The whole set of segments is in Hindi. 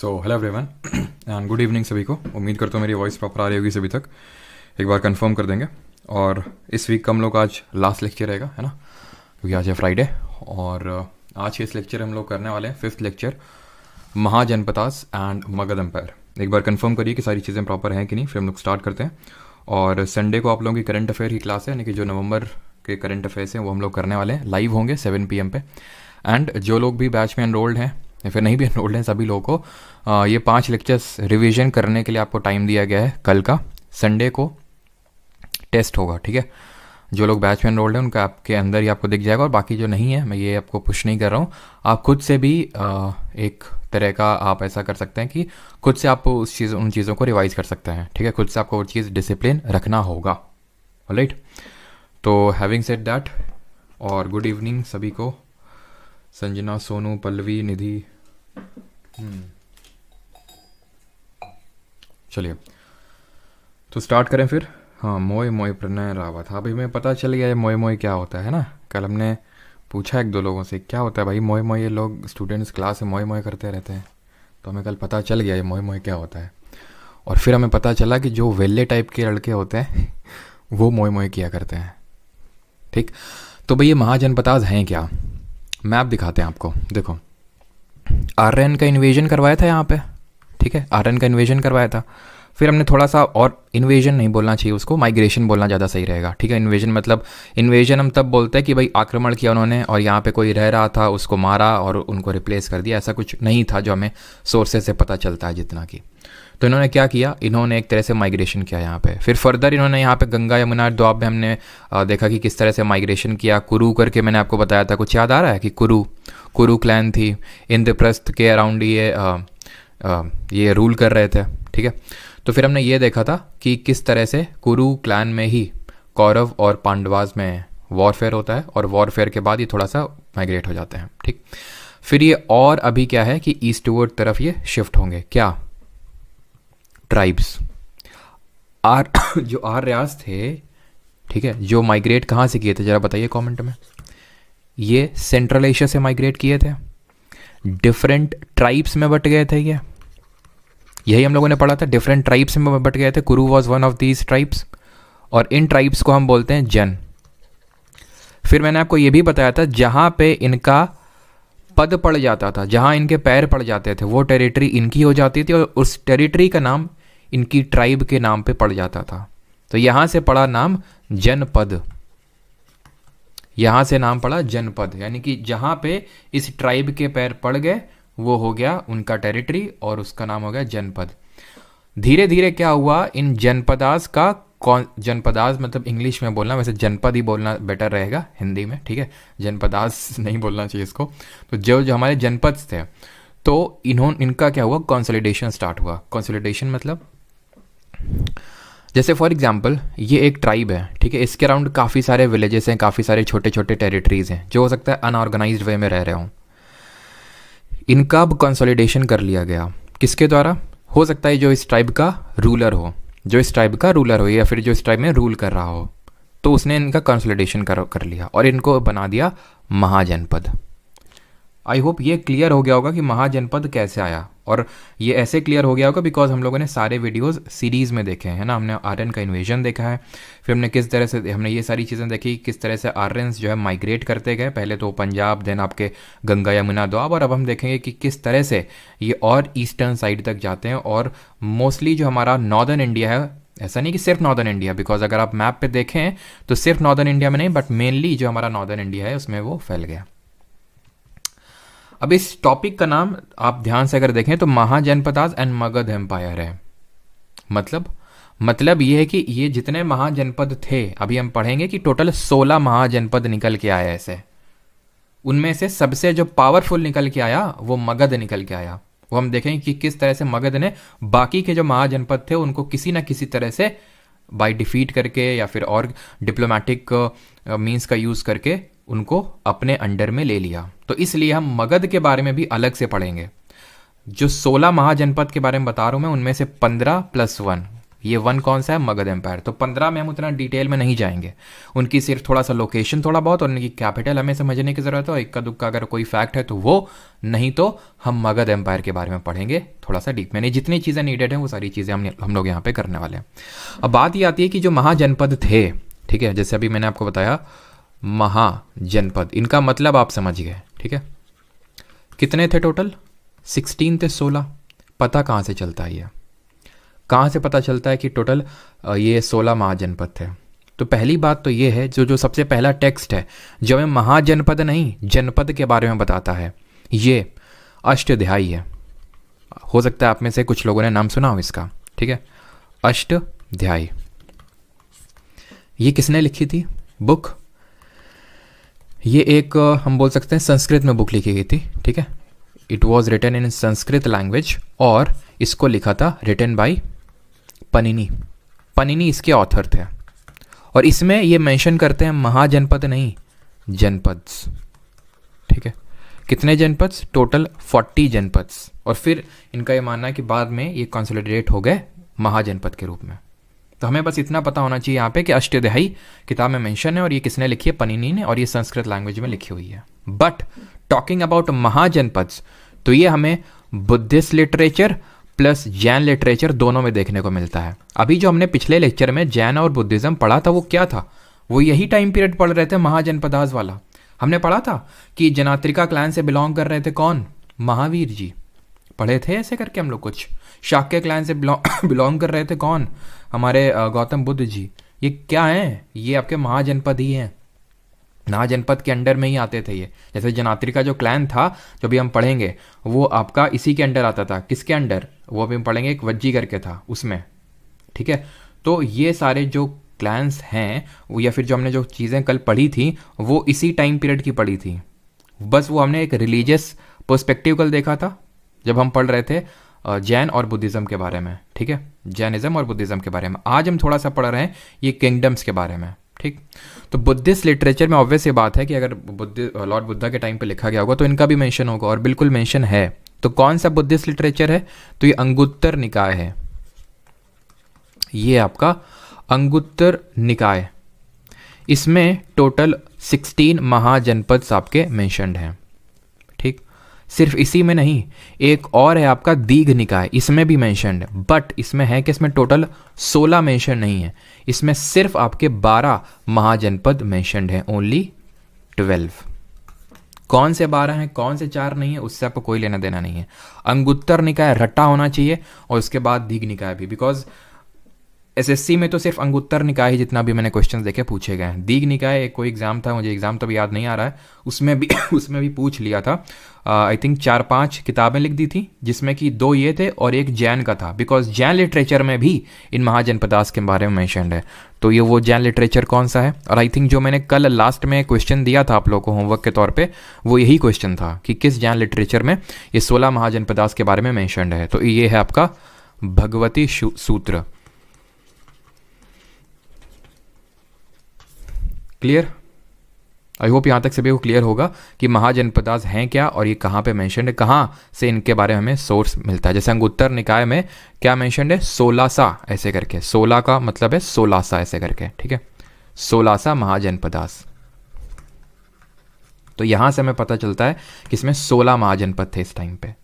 So hello everyone and good evening सभी को। उम्मीद करता हूँ मेरी वॉइस प्रॉपर आ रही होगी सभी तक। एक बार कंफर्म कर देंगे। और इस वीक का हम लोग आज लास्ट लेक्चर रहेगा, है ना, क्योंकि आज है फ्राइडे। और आज के इस लेक्चर हम लोग करने वाले हैं 5th lecture, Mahajanapadas and Magadha empire. एक बार कंफर्म करिए कि सारी चीज़ें प्रॉपर हैं कि नहीं, फिर हम लोग स्टार्ट करते हैं। और संडे को आप लोगों की करंट अफेयर की क्लास है, यानी कि जो नवंबर के करंट अफेयर्स हैं वो हम लोग करने वाले हैं, लाइव होंगे 7 PM पे। एंड जो लोग भी बैच में एनरोल्ड हैं या फिर नहीं भी एनरोल्ड हैं, सभी लोगों को ये 5 लेक्चर्स रिवीजन करने के लिए आपको टाइम दिया गया है। कल का संडे को टेस्ट होगा, ठीक है। जो लोग बैच में एनरोल्ड हैं उनका आपके अंदर ही आपको दिख जाएगा, और बाकी जो नहीं है मैं ये आपको पुश नहीं कर रहा हूँ। आप खुद से भी एक तरह का आप ऐसा कर सकते हैं कि खुद से आप उन चीज़ों को रिवाइज कर सकते हैं, ठीक है। खुद से आपको वो चीज़ डिसिप्लिन रखना होगा, ऑलराइट। तो हैविंग सेड दैट, और गुड इवनिंग सभी को, संजना, सोनू, पल्लवी, निधि। चलिए तो स्टार्ट करें फिर। हाँ, मोए मोए प्रणय रावत। हाँ भाई, मैं पता चल गया ये मोए मोए क्या होता है ना। कल हमने पूछा एक दो लोगों से क्या होता है भाई मोए मोए, ये लोग स्टूडेंट्स क्लास में मोए मोए करते रहते हैं। तो हमें कल पता चल गया ये मोए मोए क्या होता है। और फिर हमें पता चला कि जो वेल्ले टाइप के लड़के होते हैं वो मोए मोए किया करते हैं, ठीक। तो भाई ये महाजनपदास हैं क्या, मैप दिखाते हैं आपको। देखो, आर्यन का इन्वेजन करवाया था यहाँ पे, ठीक है। आर्यन का इन्वेजन करवाया था। फिर हमने थोड़ा सा, और इन्वेजन नहीं बोलना चाहिए उसको, माइग्रेशन बोलना ज़्यादा सही रहेगा, ठीक है। इन्वेजन मतलब, इन्वेजन हम तब बोलते हैं कि भाई आक्रमण किया उन्होंने और यहाँ पे कोई रह रहा था उसको मारा और उनको रिप्लेस कर दिया। ऐसा कुछ नहीं था जो हमें सोर्सेज से पता चलता है जितना कि। तो इन्होंने क्या किया, इन्होंने एक तरह से माइग्रेशन किया यहाँ पे। फिर फर्दर इन्होंने यहाँ पे गंगा यमुना द्वाब में हमने देखा कि किस तरह से माइग्रेशन किया। कुरु करके मैंने आपको बताया था, कुछ याद आ रहा है कि कुरु क्लैन थी, इंद्रप्रस्थ के अराउंड ये रूल कर रहे थे, ठीक है। तो फिर हमने ये देखा था कि किस तरह से कुरु क्लैन में ही कौरव और पांडवास में वॉरफेयर होता है, और वॉरफेयर के बाद ये थोड़ा सा माइग्रेट हो जाते हैं, ठीक। फिर ये और अभी क्या है कि ईस्टवर्ड तरफ ये शिफ्ट होंगे, क्या, ट्राइब्स। जो आर्यास थे, ठीक है, जो माइग्रेट कहाँ से किए थे जरा बताइए कमेंट में। ये सेंट्रल एशिया से माइग्रेट किए थे, डिफरेंट ट्राइब्स में बट गए थे। यही हम लोगों ने पढ़ा था, डिफरेंट ट्राइब्स में बट गए थे। कुरु was one of these tribes, और इन ट्राइब्स को हम बोलते हैं जन। फिर मैंने आपको ये भी बताया था, जहां पे इनका पद पड़ जाता था, जहां इनके पैर पड़ जाते थे, वो टेरिटरी इनकी हो जाती थी, और उस टेरिटरी का नाम इनकी ट्राइब के नाम पे पड़ जाता था। तो यहां से पड़ा नाम जनपद, यहां से नाम पड़ा जनपद, यानी कि जहां पे इस ट्राइब के पैर पड़ गए वो हो गया उनका टेरिटरी, और उसका नाम हो गया जनपद। धीरे धीरे क्या हुआ, इन जनपदास का, जनपदास मतलब इंग्लिश में बोलना, वैसे जनपद ही बोलना बेटर रहेगा हिंदी में, ठीक है। जनपदास नहीं बोलना चाहिए इसको। तो जो जो हमारे जनपद थे, तो इनका क्या हुआ, कंसोलिडेशन स्टार्ट हुआ। कंसोलिडेशन मतलब, जैसे फॉर एग्जांपल ये एक ट्राइब है, ठीक है, इसके अराउंड काफ़ी सारे विलेजेस हैं, काफ़ी सारे छोटे छोटे टेरिटरीज हैं, जो हो सकता है अनऑर्गेनाइज्ड वे में रह रहे हों। इनका अब कंसोलिडेशन कर लिया गया, किसके द्वारा, हो सकता है जो इस ट्राइब का रूलर हो, या फिर जो इस ट्राइब में रूल कर रहा हो, तो उसने इनका कंसोलिडेशन कर लिया और इनको बना दिया महाजनपद। आई होप ये क्लियर हो गया होगा कि महाजनपद कैसे आया। और ये ऐसे क्लियर हो गया होगा बिकॉज हम लोगों ने सारे वीडियोस सीरीज़ में देखे हैं ना। हमने आर्यन का इन्वेजन देखा है, फिर हमने किस तरह से, हमने ये सारी चीज़ें देखी किस तरह से आर्यंस जो है माइग्रेट करते गए, पहले तो पंजाब, देन आपके गंगा यमुना द्वाब, और अब हम देखेंगे कि किस तरह से ये और ईस्टर्न साइड तक जाते हैं। और मोस्टली जो हमारा नॉर्दर्न इंडिया है, ऐसा नहीं कि सिर्फ नॉर्दर्न इंडिया, बिकॉज अगर आप मैप पे देखें तो सिर्फ नॉर्दर्न इंडिया में नहीं, बट मेनली जो हमारा नॉर्दर्न इंडिया है उसमें वो फैल गया। अब इस टॉपिक का नाम आप ध्यान से अगर देखें तो महाजनपदास एंड मगध एम्पायर है। मतलब ये है कि ये जितने महाजनपद थे, अभी हम पढ़ेंगे कि टोटल 16 महाजनपद निकल के आए ऐसे। उनमें से सबसे जो पावरफुल निकल के आया वो मगध निकल के आया। वो हम देखेंगे कि किस तरह से मगध ने बाकी के जो महाजनपद थे उनको किसी ना किसी तरह से बाय डिफीट करके या फिर और डिप्लोमेटिक मींस का यूज करके उनको अपने अंडर में ले लिया। तो इसलिए हम मगध के बारे में भी अलग से पढ़ेंगे। जो 16 महाजनपद के बारे में बता रहा हूं मैं, उनमें से 15 + 1, ये वन कौन सा है, मगध एम्पायर। तो 15 में हम उतना डिटेल में नहीं जाएंगे, उनकी सिर्फ थोड़ा सा लोकेशन थोड़ा बहुत और उनकी कैपिटल हमें समझने की ज़रूरत है, और इक्का दुक्का अगर कोई फैक्ट है तो वो, नहीं तो हम मगध एम्पायर के बारे में पढ़ेंगे थोड़ा सा डीप में। जितनी चीज़ें नीडेड हैं वो सारी चीज़ें हम लोग यहाँ पे करने वाले हैं। अब बात ये आती है कि जो महाजनपद थे, ठीक है, जैसे अभी मैंने आपको बताया महाजनपद, इनका मतलब आप समझ गए, ठीक है। कितने थे टोटल, 16 थे, 16। पता कहाँ से चलता है, ये कहाँ से पता चलता है कि टोटल ये 16 महाजनपद थे। तो पहली बात तो ये है, जो सबसे पहला टेक्स्ट है जो हमें महाजनपद नहीं जनपद के बारे में बताता है, ये अष्टाध्यायी है। हो सकता है आप में से कुछ लोगों ने नाम सुना हो इसका, ठीक है, अष्टाध्यायी। ये किसने लिखी थी बुक, ये एक हम बोल सकते हैं संस्कृत में बुक लिखी गई थी, ठीक है। It was written in Sanskrit language, और इसको लिखा था रिटन बाय पनिनी। पनिनी इसके ऑथर थे, और इसमें ये मेंशन करते हैं महाजनपद नहीं, जनपद्स, ठीक है। कितने जनपद्स, टोटल 40 जनपद्स, और फिर इनका ये मानना है कि बाद में ये कंसोलिडेट हो गए महाजनपद के रूप में। तो हमें बस इतना पता होना चाहिए यहाँ पे कि अष्टाध्यायी किताब में मेंशन है, और ये किसने लिखी है, पनिनी ने, और ये संस्कृत लैंग्वेज में लिखी हुई है। बट टॉकिंग अबाउट महाजनपद्स, तो ये हमें Buddhist literature plus Jain literature दोनों में देखने को मिलता है। अभी जो हमने पिछले लेक्चर में जैन और बुद्धिज्म पढ़ा था, वो क्या था, वो यही टाइम पीरियड पढ़ रहे थे महाजनपदास वाला। हमने पढ़ा था कि जनात्रिका क्लैन से बिलोंग कर रहे थे कौन, महावीर जी, पढ़े थे ऐसे करके हम लोग। कुछ शाक्य क्लैन से बिलोंग कर रहे थे कौन, हमारे गौतम बुद्ध जी। ये क्या है, ये आपके महाजनपद ही हैं, महाजनपद के अंडर में ही आते थे ये। जैसे जनात्रिका जो क्लैन था, जो भी हम पढ़ेंगे, वो आपका इसी के अंडर आता था। किसके अंडर, वो अभी हम पढ़ेंगे, एक वज्जी करके था उसमें, ठीक है। तो ये सारे जो क्लैंस हैं, या फिर जो हमने जो चीज़ें कल पढ़ी थी, वो इसी टाइम पीरियड की पढ़ी थी। बस वो हमने एक रिलीजियस पर्सपेक्टिव कल देखा था जब हम पढ़ रहे थे जैन और बुद्धिज़्म के बारे में, ठीक है, जैनिज़्म और बुद्धिज़्म के बारे में। आज हम थोड़ा सा पढ़ रहे हैं ये किंगडम्स के बारे में, ठीक। तो बुद्धिस्ट लिटरेचर में ऑब्वियस ये बात है कि अगर लॉर्ड बुद्धा के टाइम पे लिखा गया होगा तो इनका भी मेंशन होगा, और बिल्कुल मेंशन है। तो कौन सा बुद्धिस्ट लिटरेचर है, तो ये अंगुत्तर निकाय है, ये आपका अंगुत्तर निकाय। इसमें टोटल 16 महाजनपद आपके मेंशनड हैं, ठीक। सिर्फ इसी में नहीं, एक और है आपका दीघ निकाय, इसमें भी मेंशनड है, बट इसमें है कि इसमें टोटल 16 मेंशन नहीं है, इसमें सिर्फ आपके 12 महाजनपद मेंशनड हैं, ओनली 12। कौन से 12 हैं, कौन से 4 नहीं है, उससे आपको कोई लेना देना नहीं है। अंगुत्तर निकाय रट्टा होना चाहिए, और उसके बाद दीघ निकाय भी, बिकॉज एसएससी में तो सिर्फ अंगुत्तर निकाय ही जितना भी मैंने क्वेश्चंस देखे पूछे गए हैं। दीघ निकाय एक कोई एग्जाम था, मुझे एग्जाम तो भी याद नहीं आ रहा है, उसमें भी पूछ लिया था। आई थिंक 4-5 किताबें लिख दी थी, जिसमें कि 2 ये थे और एक जैन का था, बिकॉज जैन लिटरेचर में भी इन महाजनपदास के बारे में मैंशनड है। तो ये वो जैन लिटरेचर कौन सा है, और आई थिंक जो मैंने कल लास्ट में क्वेश्चन दिया था आप लोगों को होमवर्क के तौर पर, वो यही क्वेश्चन था कि किस जैन लिटरेचर में ये 16 महाजनपदास के बारे में मैंशनड है। तो ये है आपका भगवती सूत्र। क्लियर, आई होप यहाँ तक सभी को क्लियर होगा कि महाजनपदास हैं क्या और ये कहाँ पे मेंशन है, कहाँ से इनके बारे में हमें सोर्स मिलता है। जैसे अंगुत्तर निकाय में क्या मेंशन है, 16 ऐसे करके, 16 का मतलब है 16 ऐसे करके, ठीक है, 16 महाजनपदास। तो यहाँ से हमें पता चलता है कि इसमें 16 महाजनपद थे इस टाइम पे।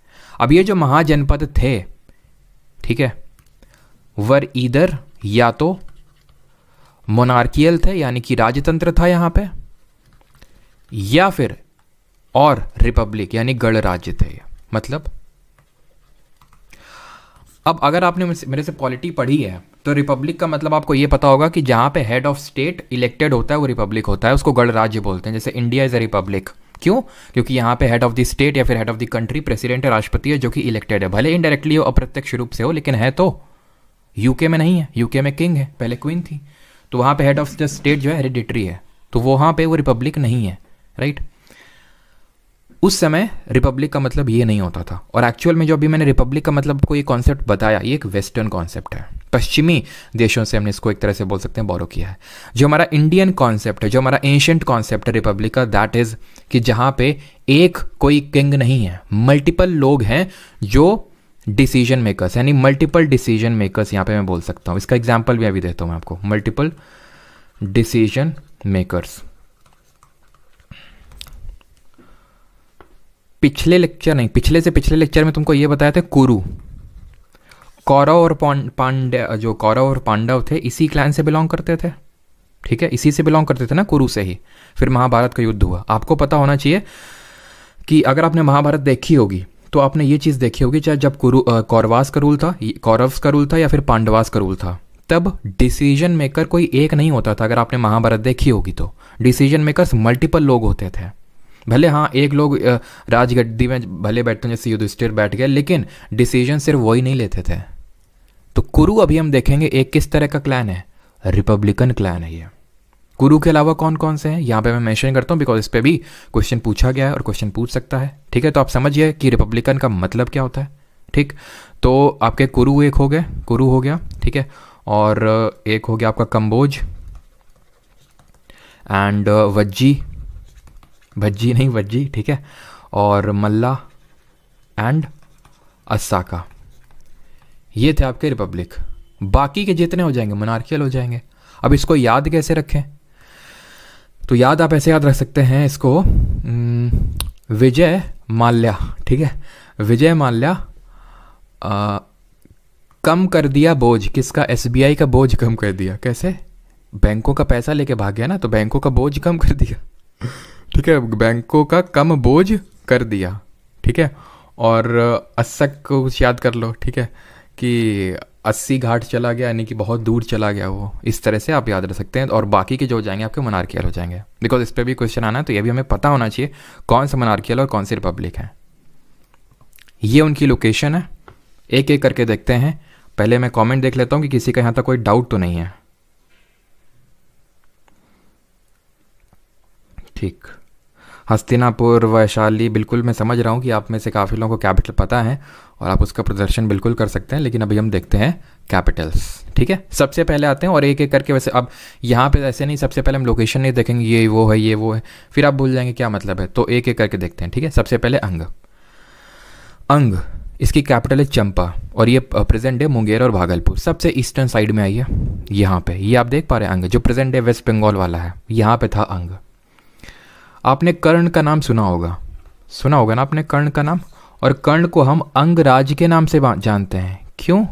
अब ये जो महाजनपद थे, ठीक है, वर ईदर या तो मोनार्कियल थे, यानी कि राजतंत्र था यहाँ पे, या फिर और रिपब्लिक यानी गणराज्य थे। मतलब अब अगर आपने मेरे से पॉलिटी पढ़ी है तो रिपब्लिक का मतलब आपको ये पता होगा कि जहाँ पे हेड ऑफ स्टेट इलेक्टेड होता है वो रिपब्लिक होता है, उसको गणराज्य बोलते हैं। जैसे इंडिया इज अ रिपब्लिक, क्यों? क्योंकि यहाँ पे हेड ऑफ द स्टेट या फिर head of the country president है, राष्ट्रपति है, जो कि इलेक्टेड है, भले इनडायरेक्टली हो, अप्रत्यक्ष रूप से हो, लेकिन है तो। यूके में नहीं है, यूके में किंग है, पहले क्वीन थी, तो वहाँ पे हेड ऑफ द स्टेट जो है हेरिडिटरी है, तो वहाँ पे वो रिपब्लिक नहीं है, राइट। उस समय रिपब्लिक का मतलब ये नहीं होता था, और एक्चुअल में जो अभी मैंने रिपब्लिक का मतलब को ये कॉन्सेप्ट बताया, ये एक वेस्टर्न कॉन्सेप्ट है, पश्चिमी देशों से हमने इसको एक तरह से बोल सकते हैं बोरो किया है। जो हमारा इंडियन कॉन्सेप्ट है, जो हमारा एंशिएंट कॉन्सेप्ट है रिपब्लिक का, दैट इज कि जहाँ पे एक कोई किंग नहीं है, मल्टीपल लोग हैं जो डिसीजन मेकर्स, यानी मल्टीपल डिसीजन मेकर्स यहाँ पे मैं बोल सकता हूँ। इसका एग्जाम्पल भी अभी देता हूँ मैं आपको, मल्टीपल डिसीजन मेकर्स। पिछले लेक्चर नहीं, पिछले से पिछले लेक्चर में तुमको ये बताया था कुरु, कौरव और पांड्य, जो कौरव और पांडव थे इसी क्लैन से बिलोंग करते थे, ठीक है, इसी से बिलोंग करते थे ना, कुरु से ही फिर महाभारत का युद्ध हुआ। आपको पता होना चाहिए कि अगर आपने महाभारत देखी होगी तो आपने ये चीज़ देखी होगी, चाहे जब कौरवास का रूल था, कौरव्स का रूल था या फिर पांडवास का रूल था, तब डिसीजन मेकर कोई एक नहीं होता था। अगर आपने महाभारत देखी होगी तो डिसीजन मेकर्स मल्टीपल लोग होते थे। भले हाँ एक लोग राजगद्दी में भले बैठते जैसे युधिष्ठिर बैठ गए, लेकिन डिसीजन सिर्फ वही नहीं लेते थे। तो कुरु अभी हम देखेंगे एक किस तरह का क्लैन है, रिपब्लिकन क्लैन है ये। कुरु के अलावा कौन कौन से हैं यहाँ पे मैं मेंशन करता हूँ, बिकॉज इस पे भी क्वेश्चन पूछा गया है और क्वेश्चन पूछ सकता है, ठीक है। तो आप समझिए कि रिपब्लिकन का मतलब क्या होता है, ठीक। तो आपके कुरु एक हो गए, कुरु हो गया, ठीक है, और एक हो गया आपका कंबोज एंड वज्जी, भज्जी नहीं वज्जी, ठीक है, और मल्ला एंड अस्साका, ये थे आपके रिपब्लिक। बाकी के जितने हो जाएंगे मोनार्कियल हो जाएंगे। अब इसको याद कैसे रखें, तो याद आप ऐसे याद रख सकते हैं इसको, विजय माल्या, ठीक है, विजय माल्या कम कर दिया बोझ किसका, एसबीआई का बोझ कम कर दिया। कैसे, बैंकों का पैसा लेके भाग गया ना, तो बैंकों का बोझ कम कर दिया, ठीक है, बैंकों का कम बोझ कर दिया, ठीक है। और अस्सक को कुछ याद कर लो, ठीक है, कि 80 घाट चला गया, यानी कि बहुत दूर चला गया वो, इस तरह से आप याद रख सकते हैं। और बाकी के जो हो जाएंगे आपके मोनार्कियल हो जाएंगे, बिकॉज इस पर भी क्वेश्चन आना है, तो ये भी हमें पता होना चाहिए कौन सा मोनार्कियल और कौन सी रिपब्लिक है। ये उनकी लोकेशन है, एक एक करके देखते हैं। पहले मैं कमेंट देख लेता हूँ कि किसी का यहाँ तक कोई डाउट तो नहीं है, ठीक। हस्तिनापुर, वैशाली, बिल्कुल मैं समझ रहा हूँ कि आप में से काफ़ी लोगों को कैपिटल पता है और आप उसका प्रदर्शन बिल्कुल कर सकते हैं, लेकिन अभी हम देखते हैं कैपिटल्स, ठीक है। सबसे पहले आते हैं और एक एक करके, वैसे अब यहाँ पे ऐसे नहीं, सबसे पहले हम लोकेशन नहीं देखेंगे, ये वो है, ये वो है, फिर आप भूल जाएंगे क्या मतलब है, तो एक एक करके देखते हैं, ठीक है। सबसे पहले अंग, अंग इसकी कैपिटल है चंपा, और ये प्रेजेंट है मुंगेर और भागलपुर, सबसे ईस्टर्न साइड में आई है यहाँ पे, ये आप देख पा रहे हैं। अंग जो प्रेजेंट है वेस्ट बंगाल वाला है, यहाँ पे था अंग। आपने कर्ण का नाम सुना होगा ना आपने कर्ण का नाम, और कर्ण को हम अंगराज के नाम से जानते हैं। क्यों,